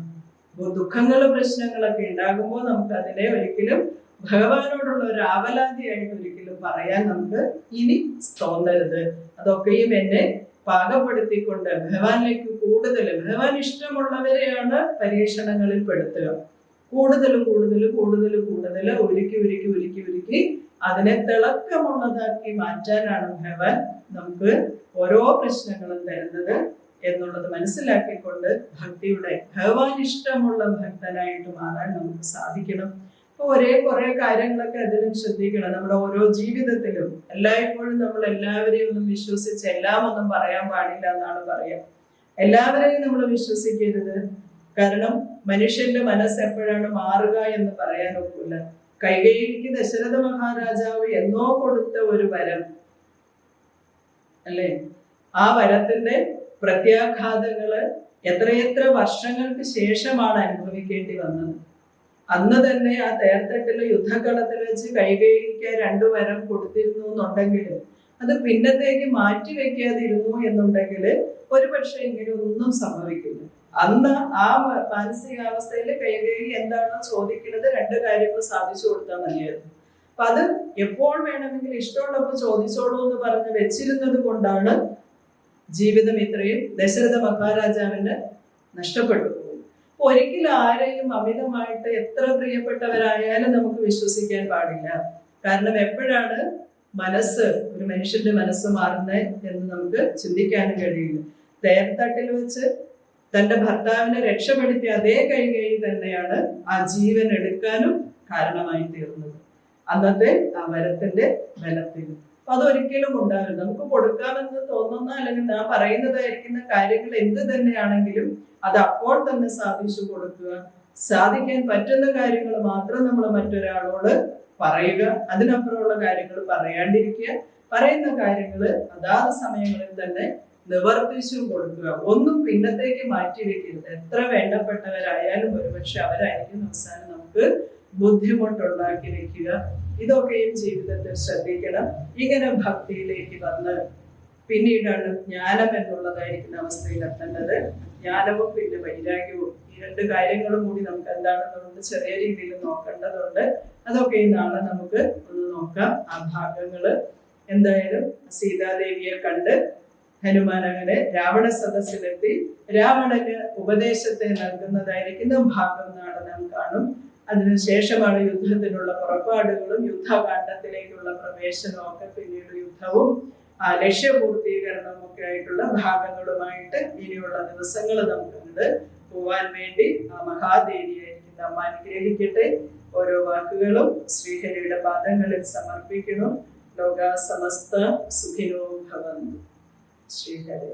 ദുഃഖങ്ങള് പ്രശ്നങ്ങളൊക്കെ ഉണ്ടാകുമ്പോൾ നമുക്ക് അതിനെ ഒരിക്കലും ഭഗവാനോടുള്ള ഒരു ആവലാതിയായിട്ട് ഒരിക്കലും പറയാൻ നമുക്ക് ഇനി തോന്നരുത്. അതൊക്കെയും എന്നെ പാകപ്പെടുത്തിക്കൊണ്ട് ഭഗവാനിലേക്ക് കൂടുതൽ, ഭഗവാൻ ഇഷ്ടമുള്ളവരെയാണ് പരീക്ഷണങ്ങളിൽ പെടുത്തുക. കൂടുതൽ കൂടുതൽ കൂടുതൽ കൂടുതൽ ഒരുക്കി അതിനെ തിളക്കമുള്ളതാക്കി മാറ്റാനാണ് ഭഗവാൻ നമുക്ക് ഓരോ പ്രശ്നങ്ങളും തരുന്നത് എന്നുള്ളത് മനസ്സിലാക്കിക്കൊണ്ട് ഭഗവാൻ ഇഷ്ടമുള്ള ഭക്തനായിട്ട് മാറാൻ നമുക്ക് സാധിക്കണം. അപ്പൊ കുറെ കാര്യങ്ങളൊക്കെ അതിലും ശ്രദ്ധിക്കണം. നമ്മുടെ ഓരോ ജീവിതത്തിലും എല്ലായ്പ്പോഴും നമ്മൾ എല്ലാവരെയും ഒന്നും വിശ്വസിച്ച് എല്ലാം ഒന്നും പറയാൻ പാടില്ല എന്നാണ് പറയാം. എല്ലാവരെയും നമ്മൾ വിശ്വസിക്കരുത്. കാരണം മനുഷ്യന്റെ മനസ്സ് എപ്പോഴാണ് മാറുക എന്ന് പറയാൻ ഒക്കില്ല. കൈകേയിക്ക് ദശരഥ മഹാരാജാവ് എന്നോ കൊടുത്ത ഒരു വരം അല്ലേ, ആ വരത്തിന്റെ പ്രത്യാഘാതങ്ങള് എത്രയെത്ര വർഷങ്ങൾക്ക് ശേഷമാണ് അനുഭവിക്കേണ്ടി വന്നത്. അന്ന് തന്നെ ആ തേർത്തട്ടില് യുദ്ധകളത്തിൽ വെച്ച് കൈകേയിക്ക് 2 വരം കൊടുത്തിരുന്നു എന്നുണ്ടെങ്കിൽ, അത് പിന്നത്തേക്ക് മാറ്റി വെക്കാതിരുന്നു എന്നുണ്ടെങ്കിൽ ഒരുപക്ഷെ ഇങ്ങനെ ഒന്നും സംഭവിക്കില്ല. അന്ന് ആ മാനസികാവസ്ഥയിൽ കൈകേയി എന്താണോ ചോദിക്കുന്നത് 2 കാര്യങ്ങൾ സാധിച്ചു കൊടുത്താൽ മതിയായിരുന്നു. അപ്പൊ അത് എപ്പോൾ വേണമെങ്കിലും ഇഷ്ടമുള്ളപ്പോൾ ചോദിച്ചോളൂ എന്ന് പറഞ്ഞ് വെച്ചിരുന്നത് കൊണ്ടാണ് ജീവിതം ഇത്രയും ദശരഥ മഹാരാജാവിന് നഷ്ടപ്പെട്ടു. ഒരിക്കലും ആരെയും അമിതമായിട്ട് എത്ര പ്രിയപ്പെട്ടവരായാലും നമുക്ക് വിശ്വസിക്കാൻ പാടില്ല. കാരണം എപ്പോഴാണ് ഒരു മനുഷ്യന്റെ മനസ്സ് മാറുന്നത് എന്ന് നമുക്ക് ചിന്തിക്കാനും കഴിയില്ല. തേർത്തട്ടിൽ വെച്ച് തന്റെ ഭർത്താവിനെ രക്ഷപ്പെടുത്തിയ അതേ കൈകേയി തന്നെയാണ് ആ ജീവൻ എടുക്കാനും കാരണമായി തീർന്നത്, അന്നത്തെ ആ വരത്തിന്റെ ബലത്തിൽ. അപ്പൊ അതൊരിക്കലും ഉണ്ടാവില്ല. നമുക്ക് കൊടുക്കാമെന്ന് തോന്നുന്ന അല്ലെങ്കിൽ നാം പറയുന്നതായിരിക്കുന്ന കാര്യങ്ങൾ എന്ത് തന്നെയാണെങ്കിലും അത് അപ്പോൾ തന്നെ സാധിച്ചു കൊടുക്കുക. സാധിക്കാൻ പറ്റുന്ന കാര്യങ്ങൾ മാത്രം നമ്മൾ മറ്റൊരാളോട് പറയുക. അതിനപ്പുറമുള്ള കാര്യങ്ങൾ പറയാണ്ടിരിക്കുക. പറയുന്ന കാര്യങ്ങൾ അതാത് സമയങ്ങളിൽ തന്നെ നിവർത്തിച്ചും കൊടുക്കുക. ഒന്നും പിന്നത്തേക്ക് മാറ്റി വെക്കരുത്. എത്ര വേണ്ടപ്പെട്ടവരായാലും ഒരുപക്ഷെ അവരായിരിക്കും അവസാനം നമുക്ക് ബുദ്ധിമുട്ടുണ്ടാക്കി വെക്കുക. ഇതൊക്കെയും ജീവിതത്തിൽ ശ്രദ്ധിക്കണം. ഇങ്ങനെ ഭക്തിയിലേക്ക് വന്ന് പിന്നീടാണ് ജ്ഞാനം എന്നുള്ളതായിരിക്കുന്ന അവസ്ഥയിൽ എത്തേണ്ടത്. ജ്ഞാനവും പിന്നെ വൈരാഗ്യവും, ഈ 2 കാര്യങ്ങളും കൂടി നമുക്ക് എന്താണെന്നുള്ളത് ചെറിയ രീതിയിൽ നോക്കേണ്ടതുണ്ട്. അതൊക്കെ നാളെ നമുക്ക് ഒന്ന് നോക്കാം. ആ ഭാഗങ്ങള് എന്തായാലും സീതാദേവിയെ കണ്ട് ഹനുമാൻ അങ്ങനെ രാവണ സദസ്സിലെത്തി രാവണന് ഉപദേശത്തെ നൽകുന്നതായിരിക്കുന്ന ഭാഗം നാളെ നാം കാണും. അതിനുശേഷമാണ് യുദ്ധത്തിനുള്ള പുറപ്പാടുകളും യുദ്ധകാണ്ഡത്തിലേക്കുള്ള പ്രവേശനവും ഒക്കെ, പിന്നീട് യുദ്ധവും ലക്ഷ്യപൂർത്തീകരണവും ഒക്കെ ആയിട്ടുള്ള ഭാഗങ്ങളുമായിട്ട് ഇനിയുള്ള ദിവസങ്ങൾ നമുക്കുണ്ട്. പോവാൻ വേണ്ടി ആ മഹാദേവിയായിരിക്കുന്ന അമ്മ അനുഗ്രഹിക്കട്ടെ. ഓരോ വാക്കുകളും ശ്രീഹരിയുടെ പാദങ്ങളിൽ സമർപ്പിക്കണം. ലോകാ സമസ്ത സുഖിനോ ഭവന്തു. ശ്രീഹരി.